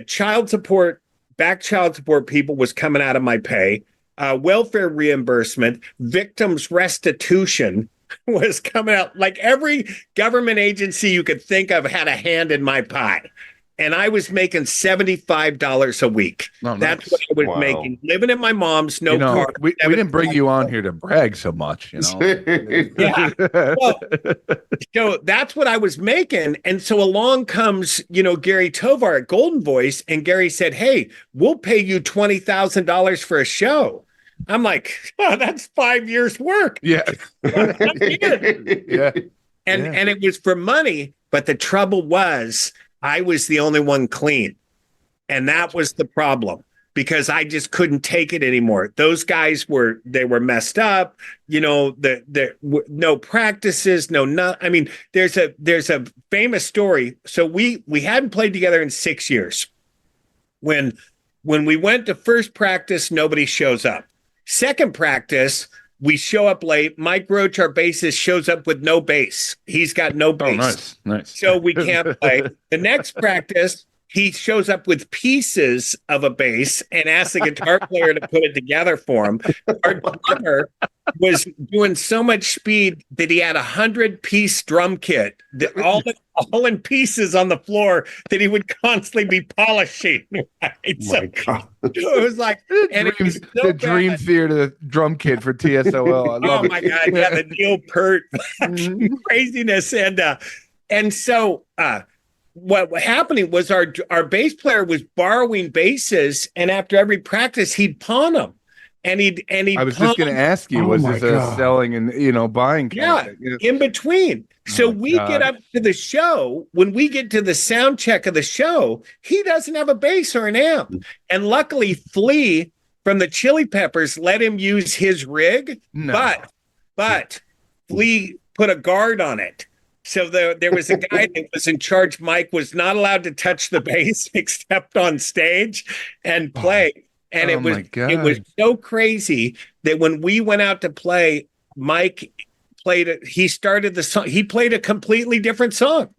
back child support people was coming out of my pay. Welfare reimbursement, victims restitution was coming out. Like every government agency you could think of had a hand in my pie. And I was making $75 a week. Oh, That's nice. what I was making. Living at my mom's, no car. We didn't bring you on here to brag so much, Yeah. Well, so that's what I was making. And so along comes, Gary Tovar at Golden Voice, and Gary said, "Hey, we'll pay you $20,000 for a show." I'm like, "Oh, that's 5 years work." Yeah. Yeah. And it was for money, but the trouble was I was the only one clean. And that was the problem because I just couldn't take it anymore. Those guys were messed up, no practices, I mean, there's a famous story. So we hadn't played together in 6 years. When we went to first practice, nobody shows up. Second practice, we show up late. Mike Roach, our bassist, shows up with no bass. He's got no bass. Oh, nice. So we can't play. The next practice, he shows up with pieces of a bass and asks the guitar player to put it together for him. Our drummer was doing so much speed that he had 100-piece drum kit, all in pieces on the floor that he would constantly be polishing. Right? My God. It was like the Dream Theater drum kit for T.S.O.L. I love oh my God, yeah, the Neil Peart craziness, and so what happening was our bass player was borrowing basses, and after every practice he'd pawn them. And he'd I was just going to ask you, was this a selling and buying? In between. So we get up to the show. When we get to the sound check of the show, he doesn't have a bass or an amp. And luckily, Flea from the Chili Peppers let him use his rig. No. But Flea put a guard on it. So there was a guy that was in charge. Mike was not allowed to touch the bass except on stage and play. And it was so crazy that when we went out to play, Mike played it. He started the song. He played a completely different song.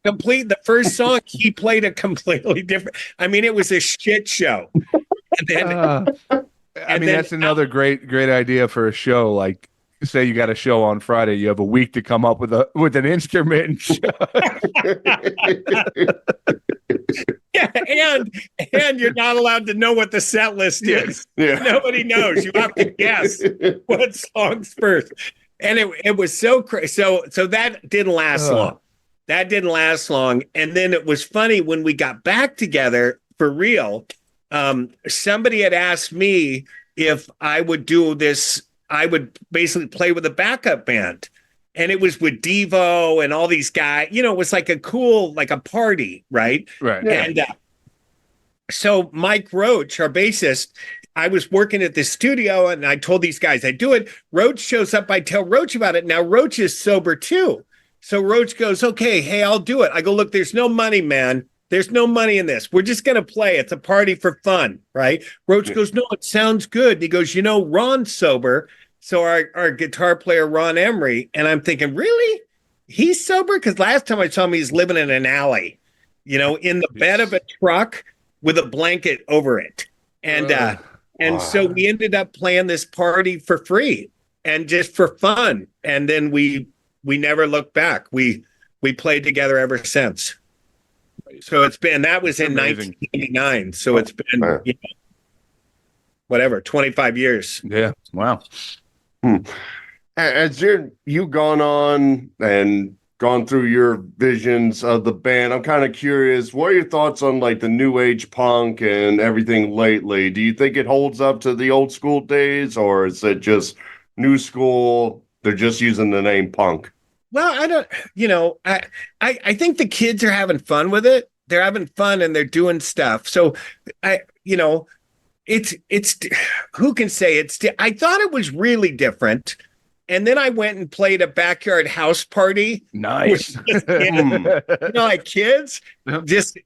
The first song he played a completely different. I mean, it was a shit show. And then, that's another great idea for a show. Like, say you got a show on Friday, you have a week to come up with an instrument. Yeah, and you're not allowed to know what the set list is. Yeah. Nobody knows. You have to guess what song's first. And it was so crazy. So that didn't last long. That didn't last long. And then it was funny when we got back together for real. Somebody had asked me if I would do this. I would basically play with a backup band. And it was with Devo and all these guys. It was like a cool, like a party, right? Right. Yeah. And so Mike Roach, our bassist, I was working at the studio and I told these guys I'd do it. Roach shows up. I tell Roach about it. Now Roach is sober too. So Roach goes, "Okay, hey, I'll do it." I go, "Look, there's no money, man. There's no money in this. We're just going to play. It's a party for fun, right?" Roach goes, "No, it sounds good." And he goes, "Ron's sober." So our guitar player, Ron Emery, and I'm thinking, really? He's sober? Because last time I saw him, he's living in an alley, in the bed of a truck with a blanket over it. And so we ended up playing this party for free and just for fun. And then we never looked back. We played together ever since. So that was in 1989. So it's been, 25 years. Yeah. Wow. As you've gone on and gone through your visions of the band, I'm kind of curious, what are your thoughts on like the new age punk and everything lately? Do you think it holds up to the old school days, or is it just new school? They're just using the name punk. Well, I don't, I think the kids are having fun with it. They're having fun and they're doing stuff. So it's who can say I thought it was really different. And then I went and played a backyard house party. Nice. With kids, like kids. Just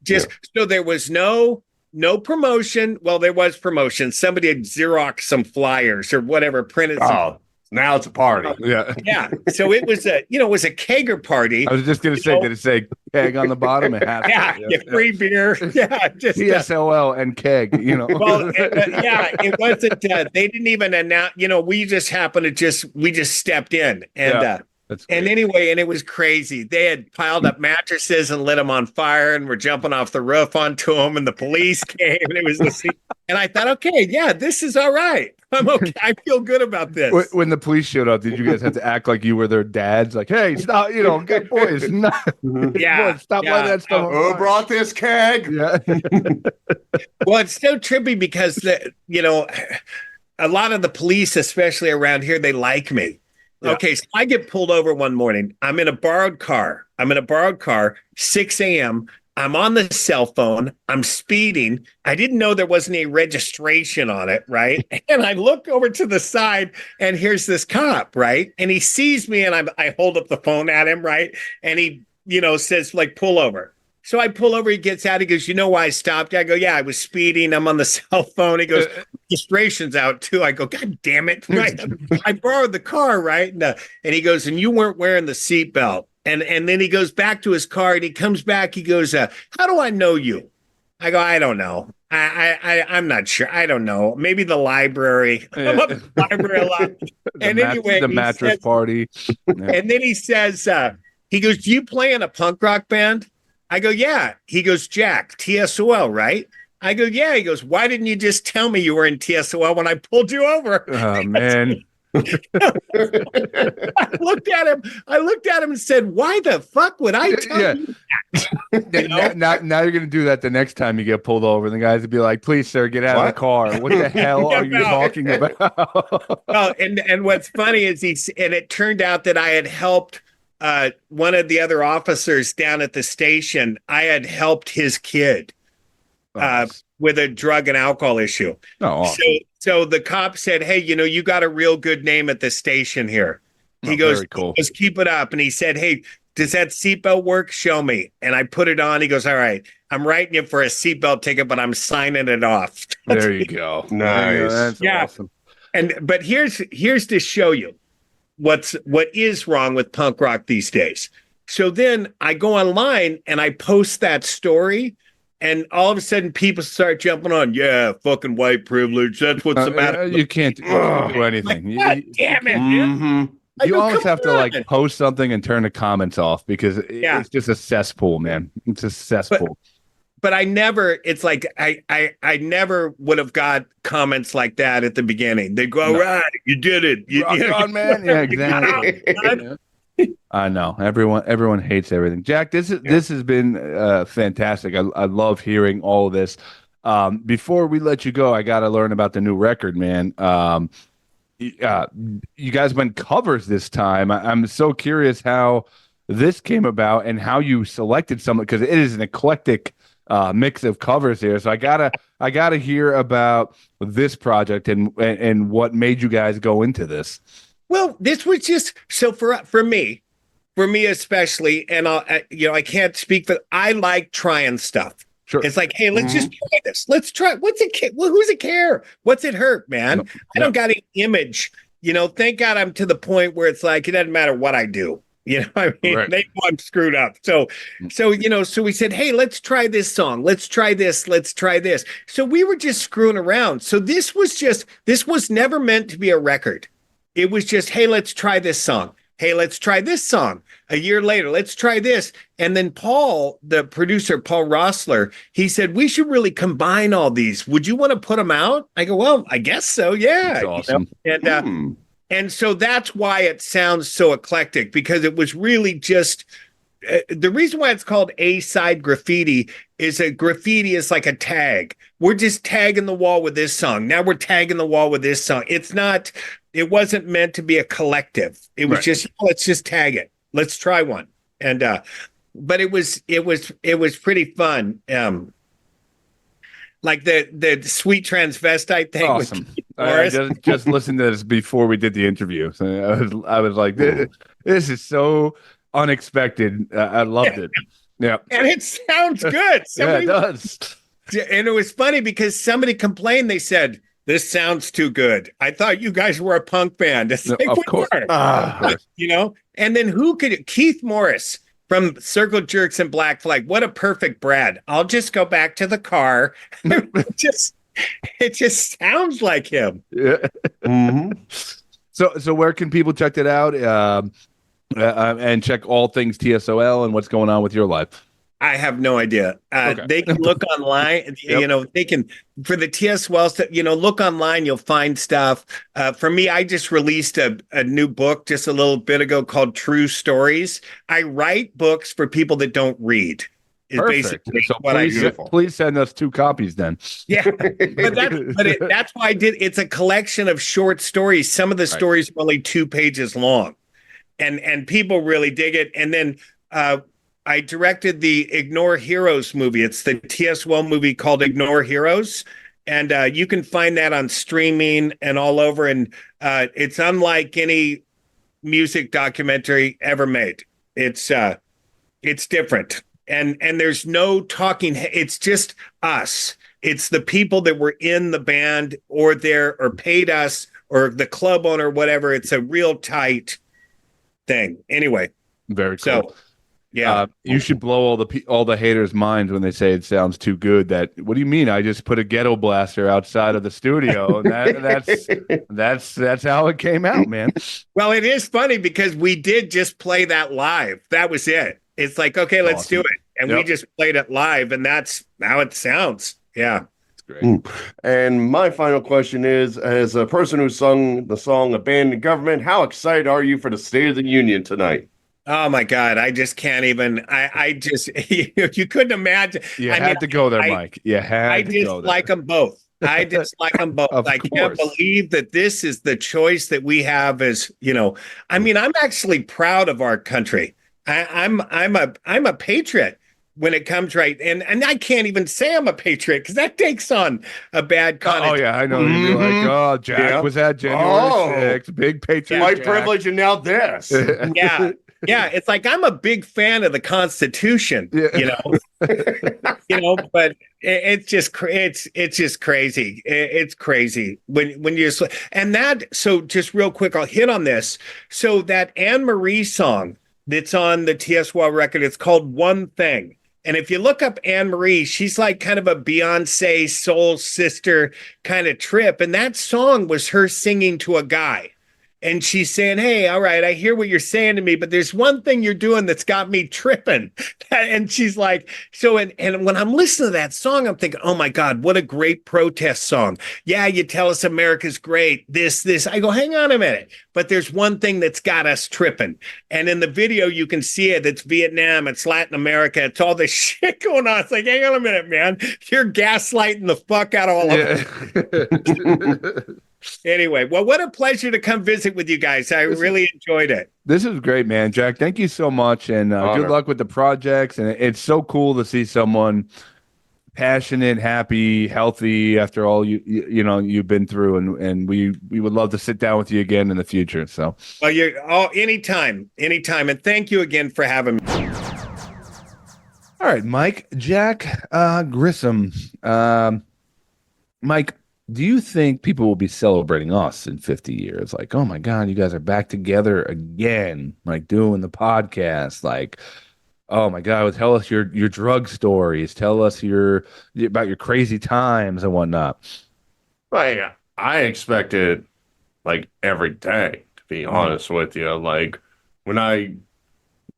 so there was no promotion. Well, there was promotion. Somebody had Xeroxed some flyers or whatever, printed some. Now it's a party. Yeah. So it was it was a kegger party. I was just going to say, did it say keg on the bottom? It has free beer. Yeah. Just T.S.O.L. and keg, Well, it wasn't, they didn't even announce, we just happened to we just stepped in and, anyway, and it was crazy. They had piled up mattresses and lit them on fire and were jumping off the roof onto them, and the police came, and it was and I thought, okay, yeah, this is all right. I'm okay. I feel good about this. When the police showed up, did you guys have to act like you were their dads? Like, hey, stop, good boys. Yeah. Boys, stop letting that stuff. Who brought this keg? Yeah. Well, it's so trippy because a lot of the police, especially around here, they like me. Yeah. Okay, so I get pulled over one morning. I'm in a borrowed car, 6 a.m. I'm on the cell phone. I'm speeding. I didn't know there wasn't any registration on it, right? And I look over to the side, and here's this cop, right? And he sees me, and I hold up the phone at him, right? And he, says, like, pull over. So I pull over, he gets out, he goes, you know why I stopped? I go, yeah, I was speeding, I'm on the cell phone. He goes, registration's out too. I go, God damn it, right? I borrowed the car, right? And he goes, and you weren't wearing the seatbelt. And then he goes back to his car, and he comes back, he goes, how do I know you? I go, I don't know. I'm not sure. I don't know. Maybe the library. I'm up at the library a lot. And anyway, the mattress party. Yeah. And then he says, he goes, do you play in a punk rock band? I go, yeah. He goes, Jack, T.S.O.L, right? I go, yeah. He goes, why didn't you just tell me you were in T.S.O.L when I pulled you over? Oh, man. I looked at him and said, why the fuck would I tell you that? Now you're going to do that the next time you get pulled over. And the guys would be like, please, sir, get out of the car. What the hell are you talking about? Well, and what's funny is it turned out that I had helped one of the other officers down at the station. I had helped his kid with a drug and alcohol issue. Oh, awesome. So the cop said, hey, you got a real good name at the station here. He goes, very cool. Just keep it up. And he said, hey, does that seatbelt work? Show me. And I put it on. He goes, all right, I'm writing you for a seatbelt ticket, but I'm signing it off. There you go. Nice. That's awesome. But here's to show you what is wrong with punk rock these days. So then I go online and I post that story. And all of a sudden, people start jumping on, yeah, fucking white privilege. That's what's the matter. You can't do anything. God damn it, man. You always have to like post something and turn the comments off because it's just a cesspool, man. It's a cesspool. But I never. It's like I never would have got comments like that at the beginning. They go, right, you did it. Rock on, man. Yeah, exactly. I know everyone hates everything. Jack, this has been fantastic. I love hearing all of this. Before we let you go, I got to learn about the new record, man. You guys went covers this time. I'm so curious how this came about and how you selected some, because it is an eclectic mix of covers here. So I gotta hear about this project and what made you guys go into this. Well, this was just so for me especially, and I can't speak for. I like trying stuff. Sure. It's like, hey, let's just try this. Let's try. What's it? Well, who's it care? What's it hurt, man? No, I don't got any image. Thank God I'm to the point where it's like it doesn't matter what I do. I mean, right. They know I'm screwed up. So we said, hey, let's try this song. Let's try this. Let's try this. So we were just screwing around. So this was never meant to be a record. It was just, hey, let's try this song. Hey, let's try this song. A year later, let's try this. And then Paul, the producer, Paul Rossler, he said, we should really combine all these. Would you want to put them out? I go, well, I guess so. Yeah. That's awesome. And so that's why it sounds so eclectic, because it was really just the reason why it's called A-side graffiti is a graffiti is like a tag. We're just tagging the wall with this song. Now we're tagging the wall with this song. It wasn't meant to be a collective. It was just, let's just tag it. Let's try one. And, but it was pretty fun. like the sweet transvestite thing with Awesome. Keith I Morris. just listened to this before we did the interview. So I was like, this is so unexpected. I loved it. Yeah. And it sounds good. Yeah, it does. And it was funny because somebody complained. They said, "This sounds too good." I thought you guys were a punk band. It's No, like, of we course. are. You know? And then who could Keith Morris from Circle Jerks and Black Flag? What a perfect Brad. I'll just go back to the car. It just sounds like him. Yeah. Mhm. So where can people check it out? And check all things TSOL and what's going on with your life. I have no idea. Okay. They can look online. You know, they can for the T.S.O.L stuff. You know, look online. You'll find stuff. For me, I just released a new book just a little bit ago called True Stories. I write books for people that don't read. Is Perfect. basically So what please send us 2 copies then. Yeah, that's why I did. It's a collection of short stories. Some of the stories are only 2 pages long, and people really dig it. And then I directed the Ignore Heroes movie. It's the T.S.O.L movie called Ignore Heroes. And you can find that on streaming and all over. And it's unlike any music documentary ever made. It's different. And there's no talking. It's just us. It's the people that were in the band or paid us or the club owner, whatever. It's a real tight thing. Anyway. Very cool. So, yeah, you should blow all the haters' minds when they say it sounds too good. What do you mean? I just put a ghetto blaster outside of the studio, and that's how it came out, man. Well, it is funny because we did just play that live. That was it. It's like, okay, let's do it, and we just played it live, and that's how it sounds. Yeah, it's great. And my final question is: as a person who sung the song "Abandoned Government," how excited are you for the State of the Union tonight? Oh my God, I just can't even. I just you couldn't imagine. You had to go there, Mike. You had to go there. I dislike them both. I dislike them both. I can't believe that this is the choice that we have. As you know, I mean, I'm actually proud of our country. I'm a patriot when it comes right, and I can't even say I'm a patriot because that takes on a bad connotation. Oh yeah, I know. You'd be like, oh, Jack was at January 6th, big patriot. My privilege, and now this. Yeah. Yeah, it's like I'm a big fan of the Constitution, you know, but it's just crazy. It's crazy when you're and that. So just real quick, I'll hit on this. So that Anne Marie song that's on the T.S.O.L record, it's called One Thing. And if you look up Anne Marie, she's like kind of a Beyonce soul sister kind of trip. And that song was her singing to a guy. And she's saying, hey, all right, I hear what you're saying to me, but there's one thing you're doing that's got me tripping. And she's like, and when I'm listening to that song, I'm thinking, oh my God, what a great protest song. Yeah, you tell us America's great, this. I go, hang on a minute. But there's one thing that's got us tripping. And in the video, you can see it. It's Vietnam, it's Latin America, it's all this shit going on. It's like, hang on a minute, man. You're gaslighting the fuck out of all of us. Anyway, well, what a pleasure to come visit with you guys. I really enjoyed it. This is great, man. Jack, thank you so much, and good luck with the projects. And it's so cool to see someone passionate, happy, healthy after all you've been through, and we would love to sit down with you again in the future. So, well, you're anytime, and thank you again for having me. All right, Mike, Jack Grisham, Mike. Do you think people will be celebrating us in 50 years? Like, oh my God, you guys are back together again, like doing the podcast. Like, oh my God, tell us your drug stories. Tell us about your crazy times and whatnot. Like, I expect it like every day, to be honest with you. Like, when I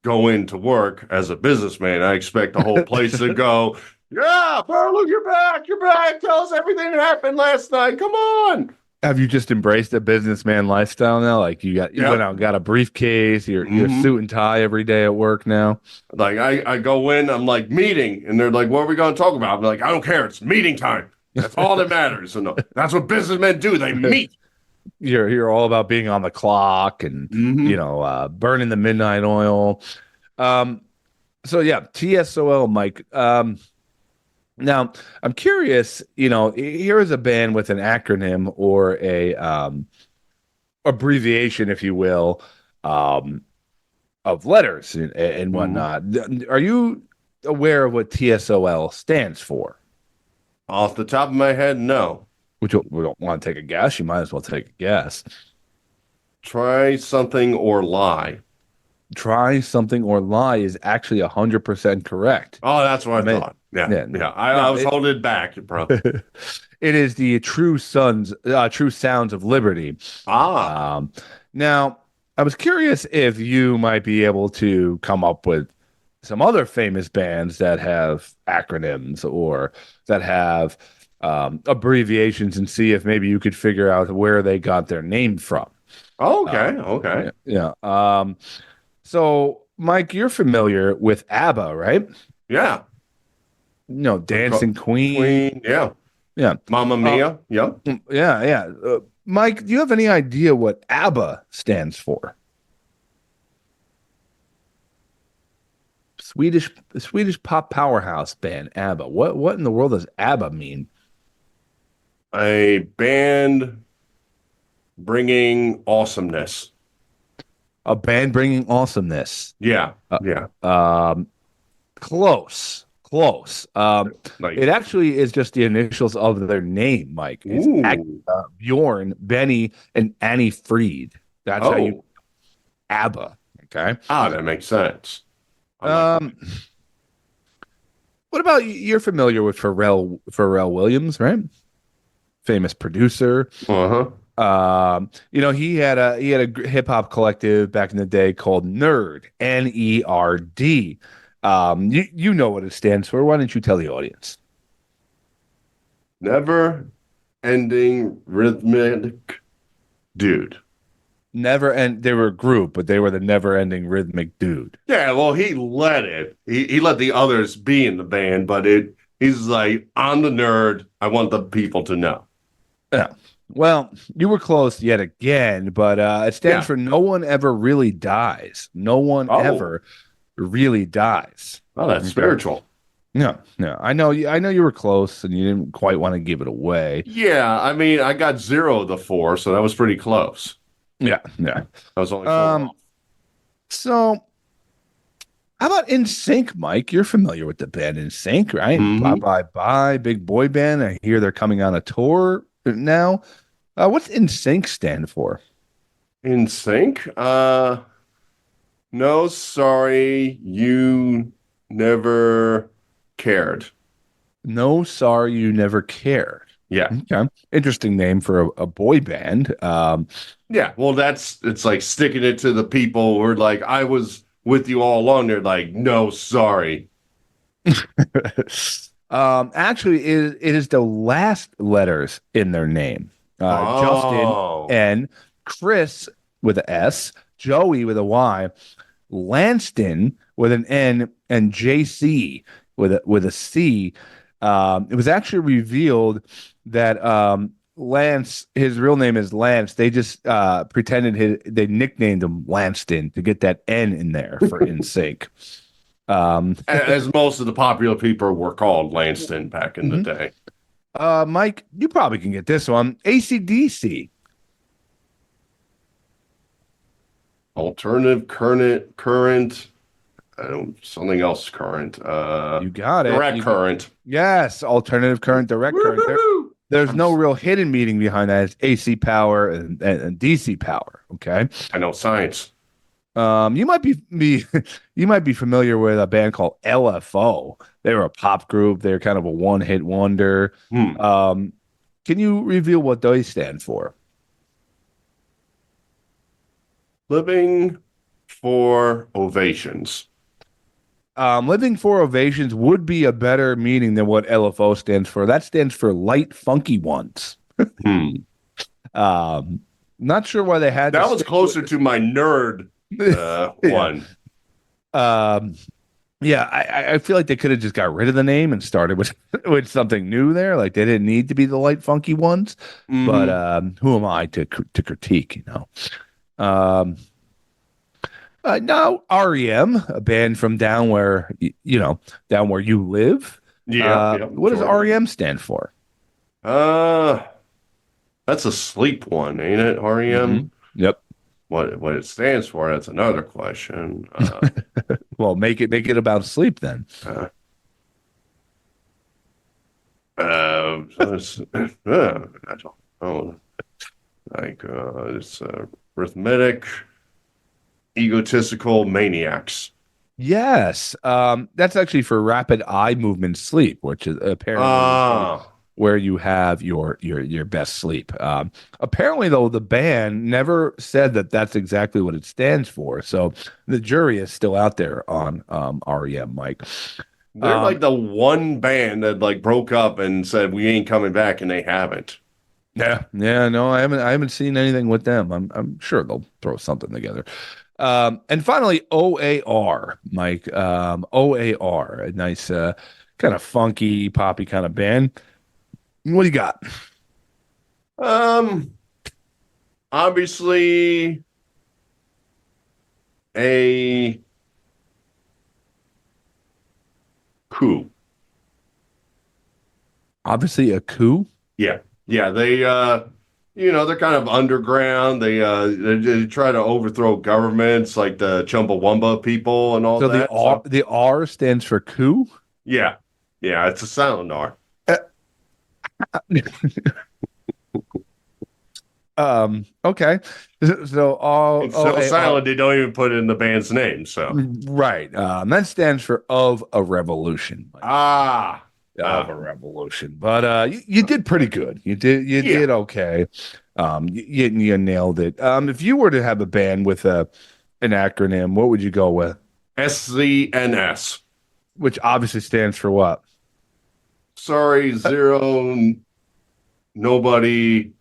go into work as a businessman, I expect the whole place to go, yeah, Burlew, you're back. Tell us everything that happened last night. Come on. Have you just embraced a businessman lifestyle now? Like you went out and got a briefcase, you're suit and tie every day at work now? Like I go in, I'm like, meeting, and they're like, what are we going to talk about? I'm like, I don't care. It's meeting time. That's all that matters. And that's what businessmen do. They meet. You're all about being on the clock and, burning the midnight oil. So yeah, T.S.O.L, Mike. Now, I'm curious, here is a band with an acronym or a abbreviation, if you will, um, of letters and Mhm. whatnot. Are you aware of what TSOL stands for? Off the top of my head, no. Which we don't want to take a guess. You might as well take a guess. Try something or lie. Try something or lie is actually 100% correct. Oh, that's what I Man, thought. Yeah, yeah, yeah. no, I was holding it back, bro. it is the true sounds of liberty. Ah, Um, now, I was curious if you might be able to come up with some other famous bands that have acronyms or that have abbreviations and see if maybe you could figure out where they got their name from. okay, okay. Yeah. So, Mike, you're familiar with ABBA, right? Yeah. Dancing Queen. Queen, yeah. Yeah. Mamma Uh, Mia, yeah. yeah, yeah. Mike, do you have any idea what ABBA stands for? Swedish pop powerhouse band ABBA. What in the world does ABBA mean? A band bringing awesomeness. A band bringing awesomeness. Yeah, Uh, yeah. Close, close. Like, It actually is just the initials of their name, Mike. It's ooh. Bjorn, Benny, and Annie Fried. That's how you Oh, ABBA. Okay. that makes sense. I like Um, what about you're familiar with Pharrell Williams, right? Famous producer. that. Uh-huh. He had a hip hop collective back in the day called Nerd, Nerd. You know what it stands for. Why don't you tell the audience? Never ending rhythmic dude. Never, and they were a group, but they were the never ending rhythmic dude. Yeah, well, he let it. He let the others be in the band, but he's like, I'm the nerd. I want the people to know. Yeah. Well, you were close yet again, but it stands Yeah. for no one ever really dies. No one Oh. ever really dies. Oh, that's Okay. spiritual. No, no. I know you were close and you didn't quite want to give it away. Yeah, I mean, I got 0 of the 4, so that was pretty close. Yeah, yeah. I was only 4 Um, off. so how about In Sync, Mike? You're familiar with the band In Sync, right? Mhm. Bye bye bye, big boy band. I hear they're coming on a tour now. What's In Sync stand for? In sync? No, sorry, you never cared. No, sorry, you never cared. Yeah. Okay, interesting name for a boy band. Yeah, well, it's like sticking it to the people who are like, I was with you all along. They're like, no, sorry. Actually, it is the last letters in their name. Oh. Justin, N, Chris with a S, Joey with a Y, Lanston with an N, and JC with a C. It was actually revealed that Lance, his real name is Lance. They just they nicknamed him Lanston to get that N in there for In Sync. As most of the popular people were called Lanston back in the day. Mike, you probably can get this one. AC/DC. Alternative current. Something else current. You got it. Direct current. Yes, alternative current, direct current. There's no real hidden meaning behind that. It's AC power and DC power. Okay. I know science. You might be you might be familiar with a band called LFO. They were a pop group. They're kind of a one-hit wonder. Can you reveal what they stand for? Living for ovations. Living for Ovations would be a better meaning than what LFO stands for. That stands for Light Funky Ones. Not sure why they had That to was stick closer to my nerd one. Yeah, I feel like they could have just got rid of the name and started with with something new there. Like they didn't need to be the Light Funky Ones. But who am I to critique? Now REM, a band from down where down where you live. Yeah, yeah, What does sure. REM stand for? That's a sleep one, ain't it? REM. Yep. What it stands for? That's another question. Well, make it about sleep then. Uh, I don't know. Like it's arithmetic, egotistical maniacs. Yes. That's actually for rapid eye movement sleep, which is apparently Ah, where you have your best sleep. Apparently, though, the band never said that that's exactly what it stands for. So the jury is still out there on REM, Mike. they're like the one band that like broke up and said we ain't coming back, and they haven't. Yeah, no, I haven't seen anything with them. I'm sure they'll throw something together. And finally, OAR, Mike. OAR, a nice, kind of funky, poppy kind of band. What do you got? Obviously a coup. Obviously, a coup. Yeah. Yeah, they're kind of underground. They try to overthrow governments like the Chumbawamba people and all So that. the R stands for coup. Yeah. Yeah, it's a silent R. Okay. So all It's so silent they don't even put it in the band's name. So right. That stands for of a revolution. Mike. Of a revolution. But you did pretty good. You did okay. You nailed it. If you were to have a band with an acronym, what would you go with? SZNS. Which obviously stands for what? Sorry, zero, nobody,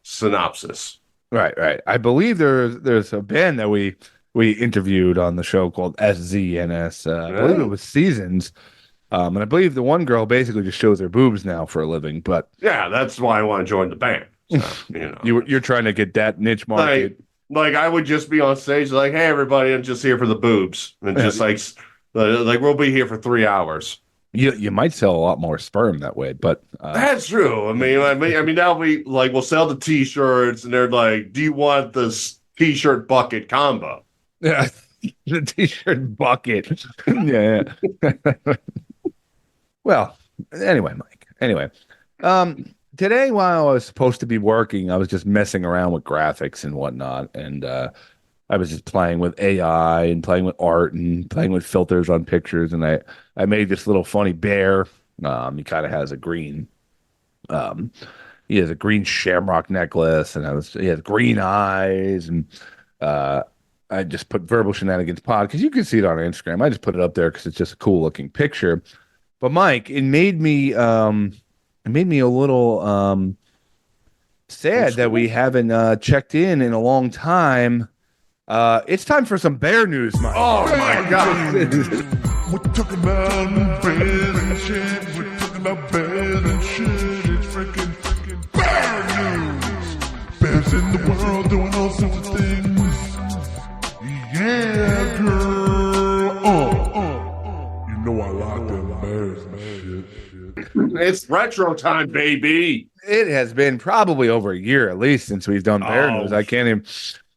synopsis. Right. I believe there's a band that we interviewed on the show called SZNS. I believe it was Seasons. And I believe the one girl basically just shows her boobs now for a living. But yeah, that's why I want to join the band. So, you're trying to get that niche market. Like I would just be on stage like, hey, everybody, I'm just here for the boobs. And just like we'll be here for 3 hours. You might sell a lot more sperm that way, but that's true. I mean, now we'll sell the T-shirts, and they're like, "Do you want this T-shirt bucket combo?" Yeah, the T-shirt bucket. Yeah. Well, anyway, Mike. Anyway, today while I was supposed to be working, I was just messing around with graphics and whatnot, and I was just playing with AI and playing with art and playing with filters on pictures, and I made this little funny bear. He kind of has a green, he has a green shamrock necklace, and he has green eyes, and I just put Verbal Shenanigans Pod because you can see it on Instagram. I just put it up there because it's just a cool looking picture. But Mike, it made me a little sad that we haven't checked in a long time. It's time for some bear news, Mike. Oh my God. We're talking about bears and shit. We're talking about bears and shit. It's freaking bear news. Bears in the world doing all sorts of things. Yeah, girl. You know I like them bears and shit. It's retro time, baby. It has been probably over a year at least since we've done bear news. I can't even.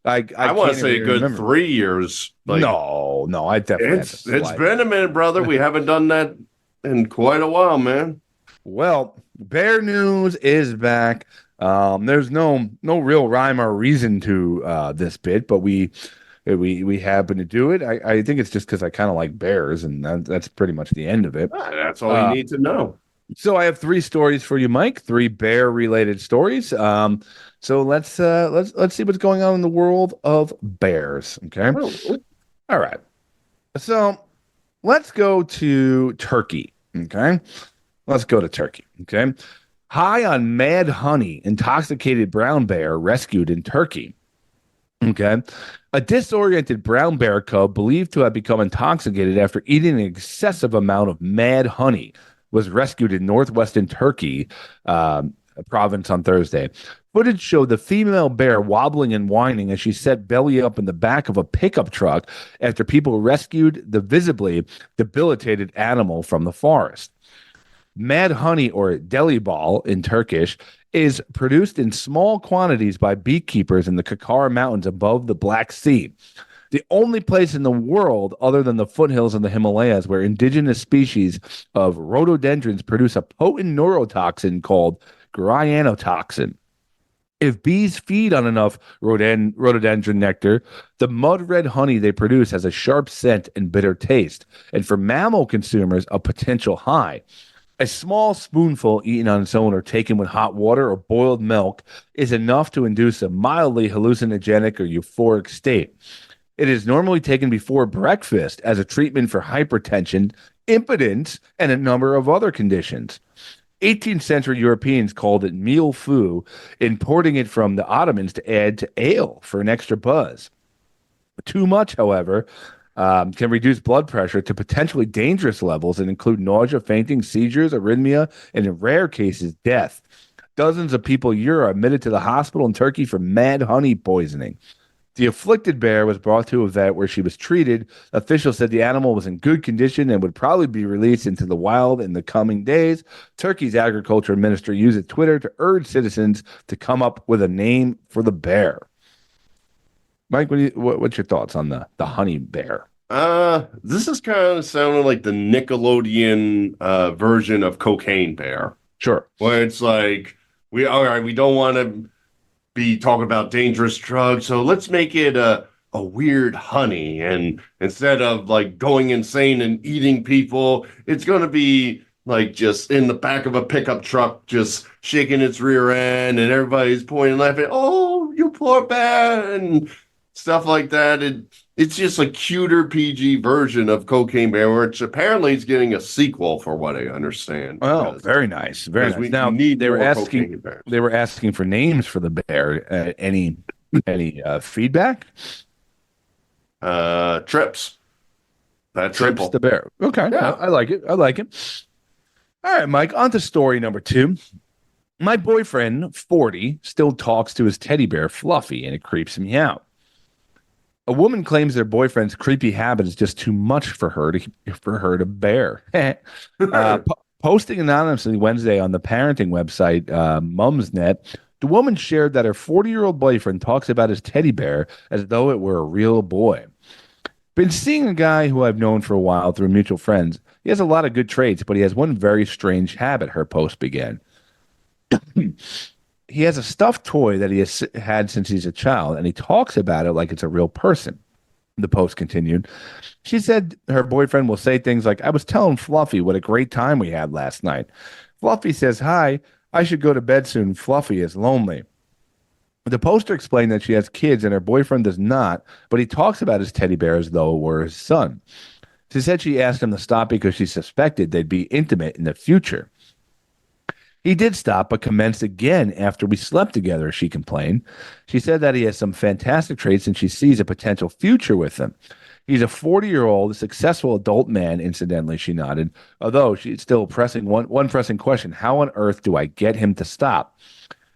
I want to can't say a even good remember. 3 years. No, I definitely. It's been a minute, brother. We haven't done that in quite a while, man. Well, bear news is back. There's no real rhyme or reason to this bit, but we happen to do it. I think it's just because I kind of like bears, and that's pretty much the end of it. That's all you need to know. So I have 3 stories for you, Mike. 3 bear related stories. So let's see what's going on in the world of bears. Okay. All right. So let's go to Turkey. Okay. Let's go to Turkey. Okay. High on mad honey, intoxicated brown bear rescued in Turkey. Okay. A disoriented brown bear cub believed to have become intoxicated after eating an excessive amount of mad honey was rescued in northwestern Turkey province on Thursday. Footage showed the female bear wobbling and whining as she sat belly up in the back of a pickup truck after people rescued the visibly debilitated animal from the forest. Mad honey, or deli ball in Turkish, is produced in small quantities by beekeepers in the Kakara Mountains above the Black Sea. The only place in the world other than the foothills of the Himalayas where indigenous species of rhododendrons produce a potent neurotoxin called gyanotoxin. If bees feed on enough rhododendron nectar, the mud red honey they produce has a sharp scent and bitter taste, and for mammal consumers, a potential high. A small spoonful eaten on its own or taken with hot water or boiled milk is enough to induce a mildly hallucinogenic or euphoric state. It is normally taken before breakfast as a treatment for hypertension, impotence, and a number of other conditions. 18th century Europeans called it meal foo, importing it from the Ottomans to add to ale for an extra buzz. Too much, however, can reduce blood pressure to potentially dangerous levels and include nausea, fainting, seizures, arrhythmia, and in rare cases, death. Dozens of people a year are admitted to the hospital in Turkey for mad honey poisoning. The afflicted bear was brought to a vet where she was treated. Officials said the animal was in good condition and would probably be released into the wild in the coming days. Turkey's agriculture minister used Twitter to urge citizens to come up with a name for the bear. Mike, what's your thoughts on the honey bear? This is kind of sounding like the Nickelodeon version of Cocaine Bear. Sure. Where it's like, we don't want to be talking about dangerous drugs, so let's make it a weird honey, and instead of like going insane and eating people, it's going to be like just in the back of a pickup truck just shaking its rear end and everybody's pointing laughing, oh, you poor bear, and stuff like that. It's just a cuter PG version of Cocaine Bear, which apparently is getting a sequel, for what I understand. Oh, very nice, very nice. Now they were asking for names for the bear. Any feedback? Trips. That's Trips simple. the bear. Okay, yeah. I like it. All right, Mike. On to story number 2. My boyfriend, 40, still talks to his teddy bear Fluffy, and it creeps me out. A woman claims their boyfriend's creepy habit is just too much for her to bear. Posting anonymously Wednesday on the parenting website Mumsnet, the woman shared that her 40-year-old boyfriend talks about his teddy bear as though it were a real boy. Been seeing a guy who I've known for a while through mutual friends. He has a lot of good traits, but he has one very strange habit, her post began. He has a stuffed toy that he has had since he's a child, and he talks about it like it's a real person. The post continued. She said her boyfriend will say things like, I was telling Fluffy what a great time we had last night. Fluffy says, hi, I should go to bed soon. Fluffy is lonely. The poster explained that she has kids and her boyfriend does not, but he talks about his teddy bear as though it were his son. She said she asked him to stop because she suspected they'd be intimate in the future. He did stop, but commenced again after we slept together, she complained. She said that he has some fantastic traits and she sees a potential future with him. He's a 40-year-old, successful adult man, incidentally, she nodded, although she's still pressing one pressing question. How on earth do I get him to stop?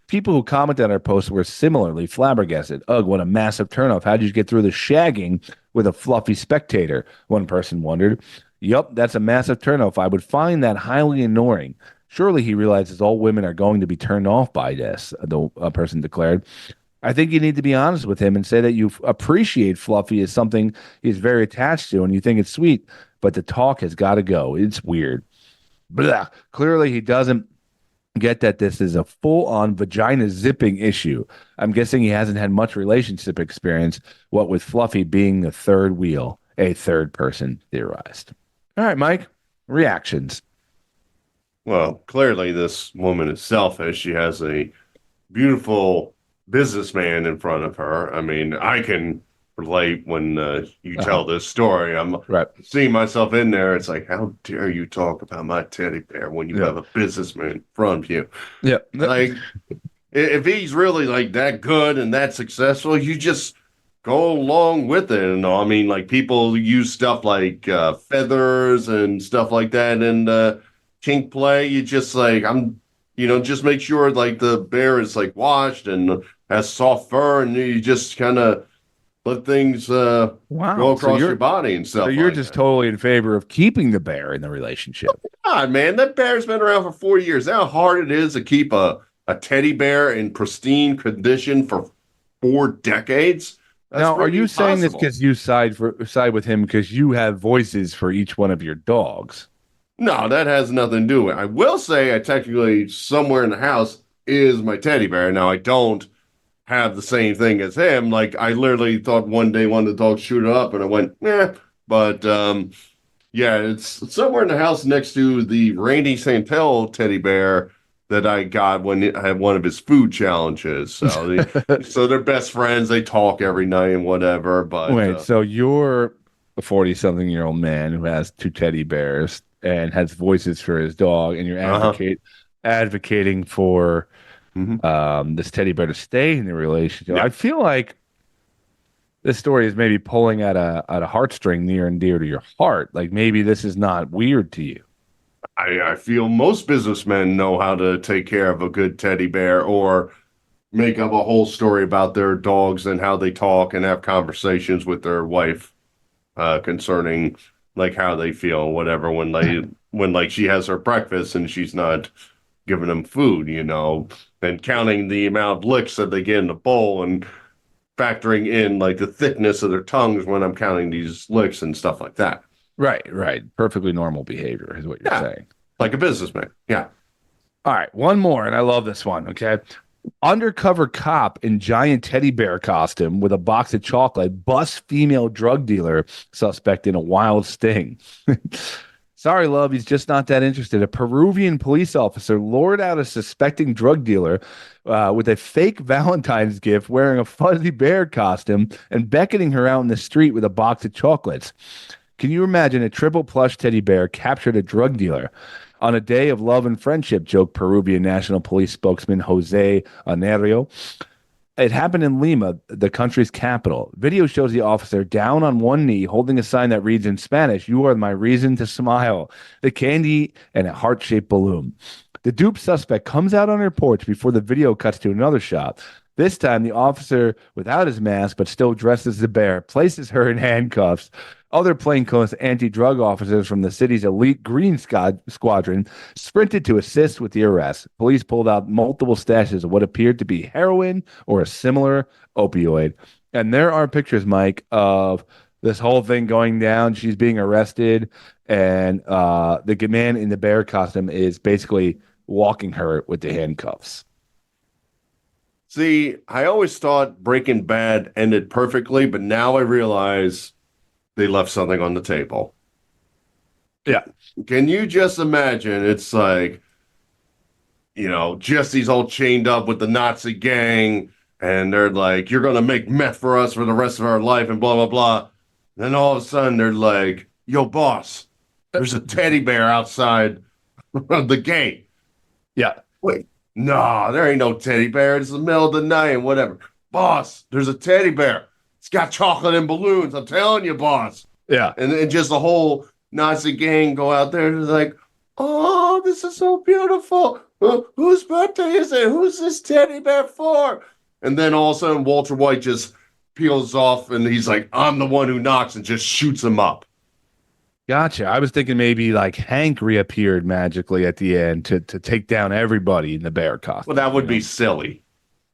People who commented on our post were similarly flabbergasted. Ugh, what a massive turnoff. How did you get through the shagging with a fluffy spectator? One person wondered. Yup, that's a massive turnoff. I would find that highly annoying. Surely he realizes all women are going to be turned off by this, the person declared. I think you need to be honest with him and say that you appreciate Fluffy as something he's very attached to and you think it's sweet, but the talk has got to go. It's weird. Blah. Clearly he doesn't get that this is a full-on vagina zipping issue. I'm guessing he hasn't had much relationship experience, what with Fluffy being the third wheel, a third person theorized. All right, Mike, reactions. Well, clearly this woman is selfish. She has a beautiful businessman in front of her. I mean, I can relate when you tell this story. I'm seeing myself in there. It's like, how dare you talk about my teddy bear when you have a businessman in front of you? Yeah. Like, if he's really like that good and that successful, you just go along with it. And I mean, like people use stuff like feathers and stuff like that and kink play. You just like, just make sure like the bear is like washed and has soft fur and you just kind of let things go across your body and stuff. So you're like just that. totally in favor of keeping the bear in the relationship. God, man, that bear's been around for 4 years. How hard it is to keep a teddy bear in pristine condition for 4 decades. That's Now, are really you saying this impossible. because you side with him because you have voices for each one of your dogs? No, that has nothing to do with it. I will say I technically somewhere in the house is my teddy bear. Now I don't have the same thing as him. Like I literally thought one day one of the dogs shoot up and I went, eh. But yeah, it's somewhere in the house next to the Randy Santel teddy bear that I got when I had one of his food challenges. So so they're best friends. They talk every night and whatever. But Wait, so you're a 40-something-year-old man who has 2 teddy bears and has voices for his dog, and you're advocating for this teddy bear to stay in the relationship. Yeah. I feel like this story is maybe pulling at a heartstring near and dear to your heart. Like maybe this is not weird to you. I feel most businessmen know how to take care of a good teddy bear or make up a whole story about their dogs and how they talk and have conversations with their wife concerning like how they feel and whatever when like she has her breakfast and she's not giving them food, and counting the amount of licks that they get in the bowl and factoring in like the thickness of their tongues when I'm counting these licks and stuff like that. Right. Perfectly normal behavior is what you're saying. Like a businessman. Yeah. All right, one more, and I love this one, okay? Undercover cop in giant teddy bear costume with a box of chocolate busts female drug dealer suspect in a wild sting. Sorry, love, he's just not that interested. A Peruvian police officer lured out a suspecting drug dealer with a fake Valentine's gift wearing a fuzzy bear costume and beckoning her out in the street with a box of chocolates. Can you imagine a triple plush teddy bear captured a drug dealer on a day of love and friendship, joked Peruvian National Police spokesman Jose Anerio. It happened in Lima, the country's capital. Video shows the officer down on one knee holding a sign that reads in Spanish, "You are my reason to smile," the candy and a heart-shaped balloon. The dupe suspect comes out on her porch before the video cuts to another shot. This time, the officer, without his mask but still dressed as the bear, places her in handcuffs. Other plainclothes anti-drug officers from the city's elite green squadron sprinted to assist with the arrest. Police pulled out multiple stashes of what appeared to be heroin or a similar opioid. And there are pictures, Mike, of this whole thing going down. She's being arrested, and the man in the bear costume is basically walking her with the handcuffs. See, I always thought Breaking Bad ended perfectly, but now I realize they left something on the table. Yeah. Can you just imagine? It's like, Jesse's all chained up with the Nazi gang, and they're like, "You're going to make meth for us for the rest of our life," and blah, blah, blah. Then all of a sudden, they're like, "Yo, boss, there's a teddy bear outside of the gate." Yeah. Wait. No, there ain't no teddy bear. It's the middle of the night and whatever. Boss, there's a teddy bear. It's got chocolate and balloons. I'm telling you, boss. Yeah. And just the whole Nazi gang go out there and like, "Oh, this is so beautiful. Whose birthday is it? Who's this teddy bear for?" And then all of a sudden, Walter White just peels off and he's like, "I'm the one who knocks," and just shoots him up. Gotcha. I was thinking maybe like Hank reappeared magically at the end to take down everybody in the bear costume. Well, that would be silly,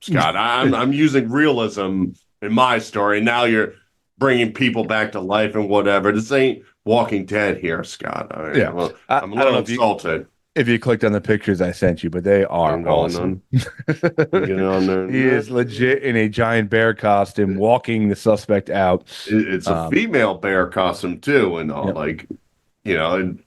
Scott. I'm using realism in my story. Now you're bringing people back to life and whatever. This ain't Walking Dead here, Scott. Yeah. I'm a little insulted. If you clicked on the pictures I sent you, but they are awesome. Get on there. He is legit in a giant bear costume walking the suspect out. It's a female bear costume too, and all and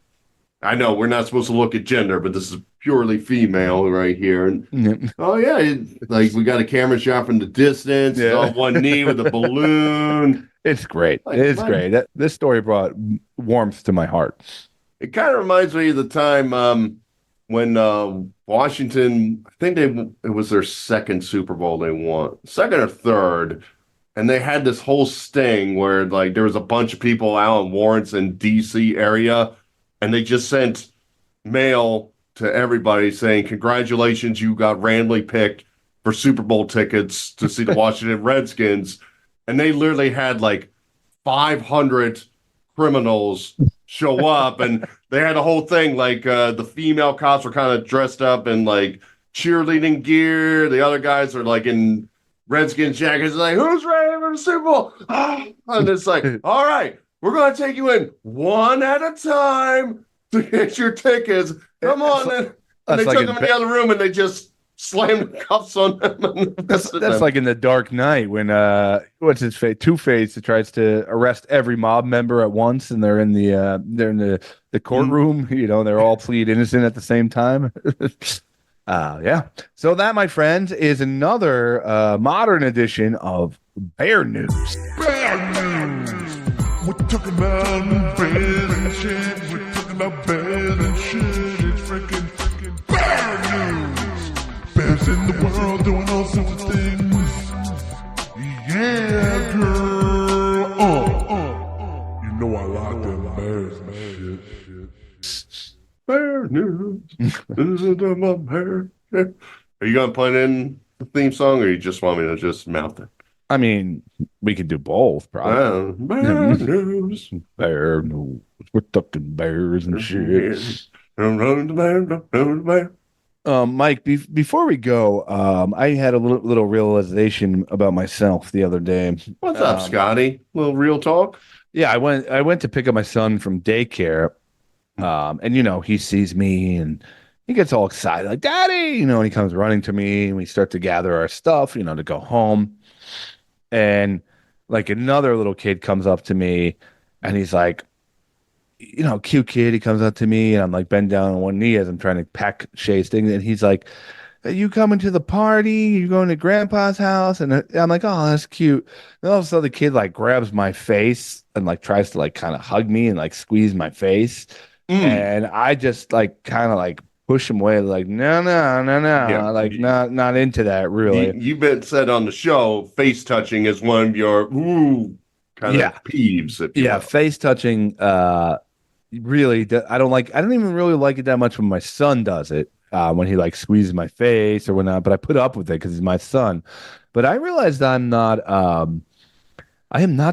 I know we're not supposed to look at gender, but this is purely female right here. And oh yeah, like we got a camera shot from the distance, on one knee with a balloon. It's great. It's great. This story brought warmth to my heart. It kind of reminds me of the time when Washington, I think it was their second Super Bowl they won, second or third, and they had this whole sting where like there was a bunch of people out in Lawrence and D.C. area, and they just sent mail to everybody saying, "Congratulations, you got randomly picked for Super Bowl tickets to see the Washington Redskins." and they literally had like 500 criminals show up, and they had a whole thing like the female cops were kind of dressed up in like cheerleading gear. The other guys are like in Redskins jackets, like, who's ready for the Super Bowl? And it's like, all right, we're going to take you in one at a time to get your tickets. Come on. And they like took them in the other room and they just slammed the cuffs on them. That's like in The Dark Knight when what's his face, Two-Face tries to arrest every mob member at once, and they're in the courtroom. You know, they're all plead innocent at the same time. Yeah. So that, my friends, is another modern edition of Bear News. Bear news. We're talking about bad and shit. We're talking about bad and shit. It's freaking bear news. Bears in the world doing all sorts of things. Yeah, girl. You know I like them bears and shit. Bear news. This is my bear. Are you going to put in the theme song, or you just want me to just mouth it? I mean, we could do both, probably. Bear news. Bear news. We're talking bears and shit. Mike, before we go, I had a little realization about myself the other day. What's up, Scotty? Little real talk? Yeah, I went to pick up my son from daycare, and you know, he sees me and he gets all excited, like, Daddy, you know, and he comes running to me and we start to gather our stuff, you know, to go home. And like another little kid comes up to me and he's like, you know, cute kid. He comes up to me and I'm like bent down on one knee as I'm trying to pack Shay's things. And he's like, are you coming to the party? You going to Grandpa's house? And I'm like, oh, that's cute. And all of a sudden the kid like grabs my face and like tries to like kind of hug me and like squeeze my face. And I just like kind of like push him away, like, no, Yeah. like not into that, really. You've been said on the show, face touching is one of your kind Yeah. of peeves. If you Yeah, will. face touching, really, I don't even really like it that much when my son does it, when he like squeezes my face or whatnot, but I put up with it because he's my son. But I realized I am not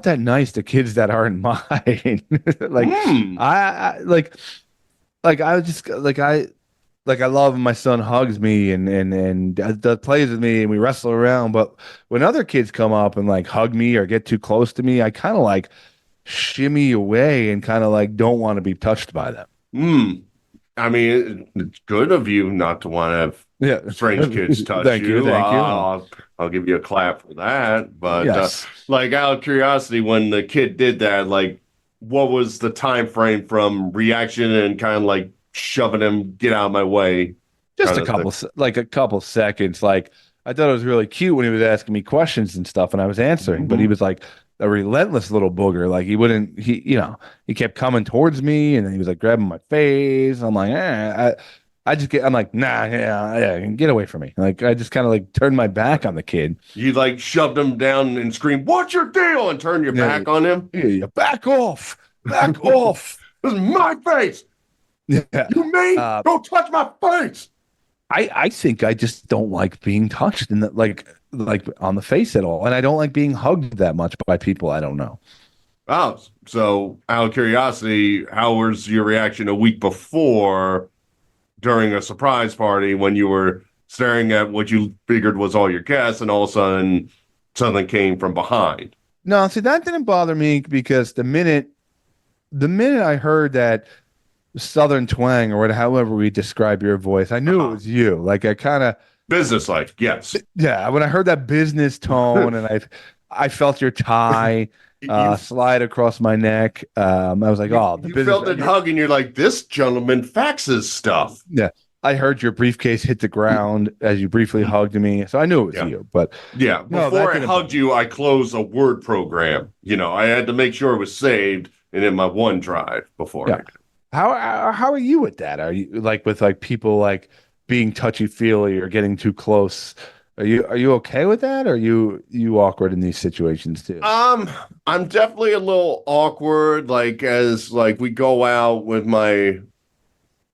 that nice to kids that aren't mine. Like I was just like I love when my son hugs me and plays with me and we wrestle around. But when other kids come up and like hug me or get too close to me, I kind of like shimmy away and kind of like don't want to be touched by them. I mean, it's good of you not to want to have strange kids touch Thank you. I'll give you a clap for that. But Yes. like, out of curiosity, when the kid did that, like, what was the time frame from reaction and kind of like shoving him, get out of my way? Just a couple seconds. Like, I thought it was really cute when he was asking me questions and stuff and I was answering, but he was like a relentless little booger. Like he kept coming towards me and then he was like grabbing my face. I'm like, I'm like, nah, yeah, get away from me. Like, I just kind of like turned my back on the kid. You like shoved him down and screamed, "What's your deal?" and turned your back on him. Yeah, back off. Off. This is my face. Yeah. You mean? Don't touch my face. I think I just don't like being touched in the like on the face at all. And I don't like being hugged that much by people I don't know. Oh, so out of curiosity, how was your reaction a week before during a surprise party when you were staring at what you figured was all your guests and all of a sudden something came from behind? No, see, that didn't bother me because the minute I heard that Southern twang or however we describe your voice, I knew it was you. Like, I kind of business-like, yes. Yeah, when I heard that business tone and I felt your tie slide across my neck, I was like, oh, the you business. felt it hug and you're like, this gentleman faxes stuff. Yeah. I heard your briefcase hit the ground as you briefly hugged me, so I knew it was you. But yeah, before I hugged you, I closed a Word program. You know, I had to make sure it was saved and in my OneDrive before. Yeah. How are you with that? Are you like with like people like being touchy feely or getting too close? Are you okay with that? Or are you awkward in these situations too? I'm definitely a little awkward. Like, as like we go out with my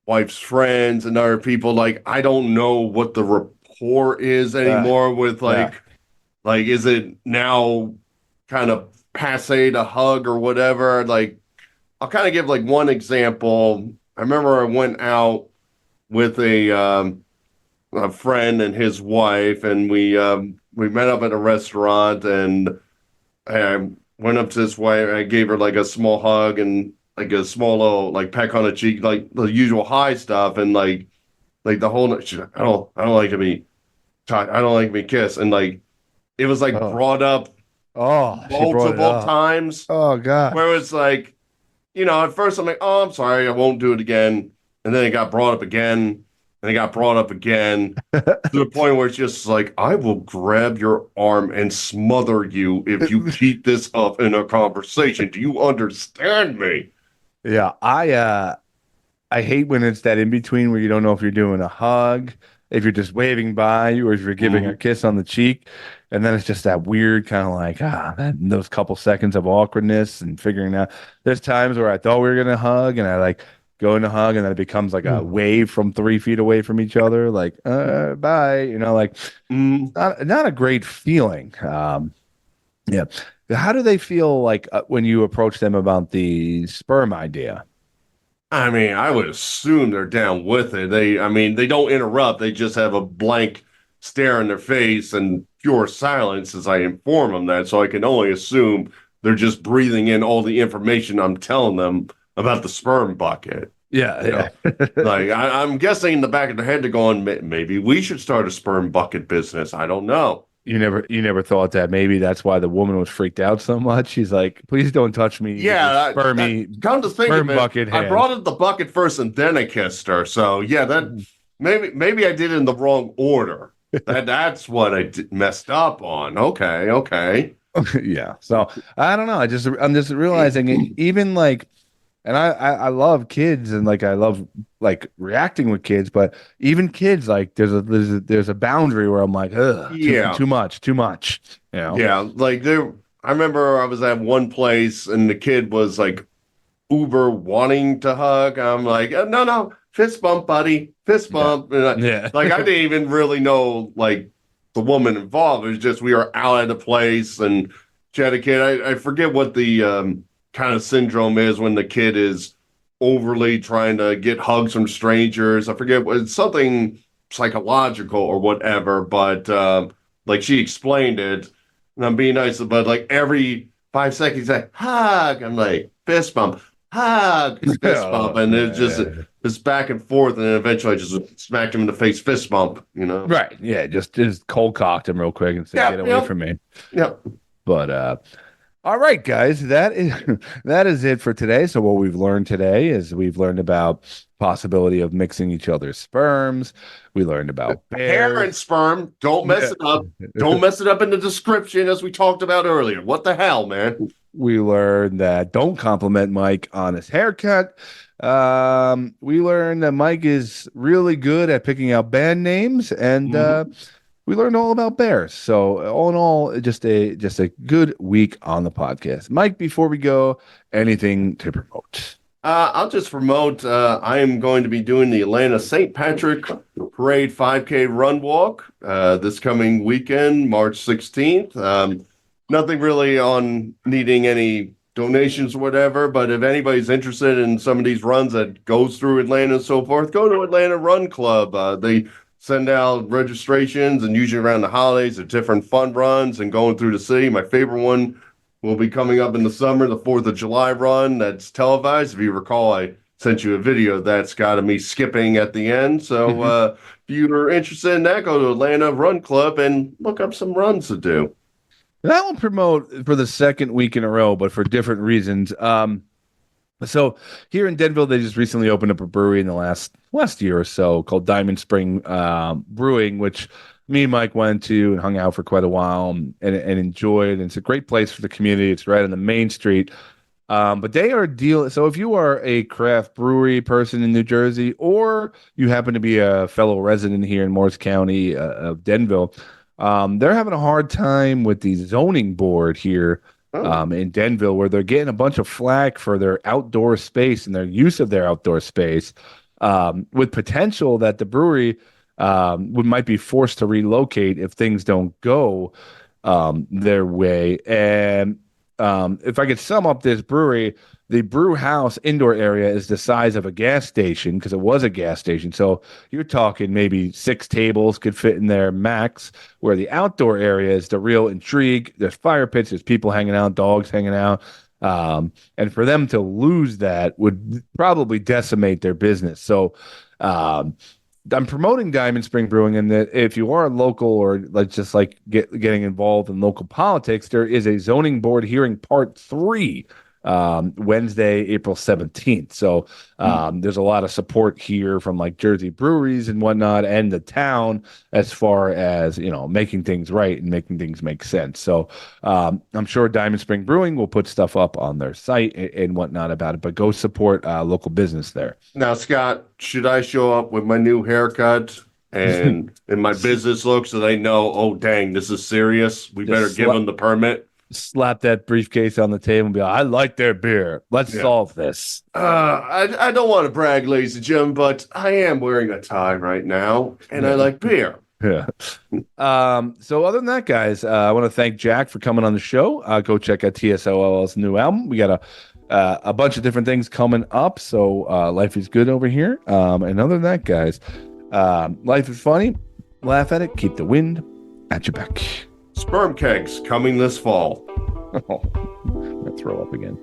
wife's friends and other people, like, I don't know what the rapport is anymore with like is it now kind of passe to hug or whatever. Like, I'll kind of give like one example. I remember I went out with a friend and his wife, and we met up at a restaurant, and I went up to his wife. I gave her like a small hug and like a small little like peck on the cheek, like the usual high stuff, and like the whole night. She's like, I don't like to be touched. I don't like to be kissed, and like it was like Oh. brought up Oh, she brought it multiple up. times. Oh God. Where it's like, at first I'm like, oh, I'm sorry, I won't do it again. And then it got brought up again, and it got brought up again to the point where it's just like, I will grab your arm and smother you if you keep this up in a conversation. Do you understand me? Yeah, I hate when it's that in between where you don't know if you're doing a hug, if you're just waving by, or if you're giving a kiss on the cheek, and then it's just that weird kind of like those couple seconds of awkwardness and figuring out. There's times where I thought we were gonna hug, and I like go in a hug, and then it becomes like a wave from 3 feet away from each other, like bye, like not a great feeling. Yeah, how do they feel like when you approach them about the sperm idea? I mean, I would assume they're down with it. They don't interrupt. They just have a blank stare in their face and pure silence as I inform them that. So I can only assume they're just breathing in all the information I'm telling them about the sperm bucket. Yeah. Like I'm guessing in the back of their head they're going, maybe we should start a sperm bucket business. I don't know. You never thought that maybe that's why the woman was freaked out so much. She's like, please don't touch me. Yeah, spermy. Come to think of it, bucket I brought up the bucket first and then I kissed her. So yeah, that maybe I did it in the wrong order. That's what I messed up on. Okay. Yeah. So I don't know. I'm just realizing it, even like, and I love kids and like I love like reacting with kids, but even kids like there's a boundary where I'm like, ugh, too much. Yeah, like I remember I was at one place and the kid was like uber wanting to hug. I'm like, no, fist bump, buddy, fist bump. Yeah. Like I didn't even really know like the woman involved. It was just we were out at a place and she had a kid. I forget what the kind of syndrome is when the kid is overly trying to get hugs from strangers. I forget what it's something psychological or whatever, but like she explained it, and I'm being nice, but like every 5 seconds, like hug, I'm like fist bump, hug, fist bump, and it's just this back and forth, and then eventually I just smacked him in the face, fist bump, Right? Yeah, just cold cocked him real quick and said, "Get away from me." Yep. But all right, guys, that is it for today. So what we've learned today is we've learned about possibility of mixing each other's sperms. We learned about hair and sperm. Don't mess it up. Don't mess it up in the description as we talked about earlier. What the hell, man? We learned that don't compliment Mike on his haircut. We learned that Mike is really good at picking out band names, and we learned all about bears. So all in all, just a good week on the podcast. Mike, before we go, anything to promote? I'll just promote. I am going to be doing the Atlanta St. Patrick Parade 5K Run Walk this coming weekend, March 16th. Nothing really on needing any donations or whatever, but if anybody's interested in some of these runs that goes through Atlanta and so forth, go to Atlanta Run Club. They send out registrations, and usually around the holidays, of different fun runs and going through the city. My favorite one will be coming up in the summer, the 4th of July run that's televised. If you recall, I sent you a video that's got me skipping at the end. So if you're interested in that, go to Atlanta Run Club and look up some runs to do. That will promote for the second week in a row, but for different reasons. So here in Denville, they just recently opened up a brewery in the last year or so called Diamond Spring Brewing, which me and Mike went to and hung out for quite a while and enjoyed. And it's a great place for the community. It's right on the main street. But they are so if you are a craft brewery person in New Jersey, or you happen to be a fellow resident here in Morris County of Denville, they're having a hard time with the zoning board here in Denville, where they're getting a bunch of flack for their outdoor space and their use of their outdoor space, with potential that the brewery might be forced to relocate if things don't go. their way. And if I could sum up this brewery, the brew house indoor area is the size of a gas station because it was a gas station. So you're talking maybe 6 tables could fit in there max, where the outdoor area is the real intrigue. There's fire pits, there's people hanging out, dogs hanging out. And for them to lose that would probably decimate their business. So I'm promoting Diamond Spring Brewing, and that if you are local or getting involved in local politics, there is a zoning board hearing part 3 Wednesday, April 17th. So there's a lot of support here from like Jersey breweries and whatnot, and the town as far as, making things right and making things make sense. So I'm sure Diamond Spring Brewing will put stuff up on their site and whatnot about it, but go support local business there. Now, Scott, should I show up with my new haircut and in my business look so they know, oh, dang, this is serious? We better give them the permit. Slap that briefcase on the table and be like, I like their beer. Let's solve this. I don't want to brag, ladies and gentlemen, but I am wearing a tie right now, and I like beer. Yeah. So other than that, guys, I want to thank Jack for coming on the show. Go check out T.S.O.L's new album. We got a bunch of different things coming up. So life is good over here. And other than that, guys, life is funny. Laugh at it. Keep the wind at your back. Sperm kegs coming this fall. I'm gonna throw up again.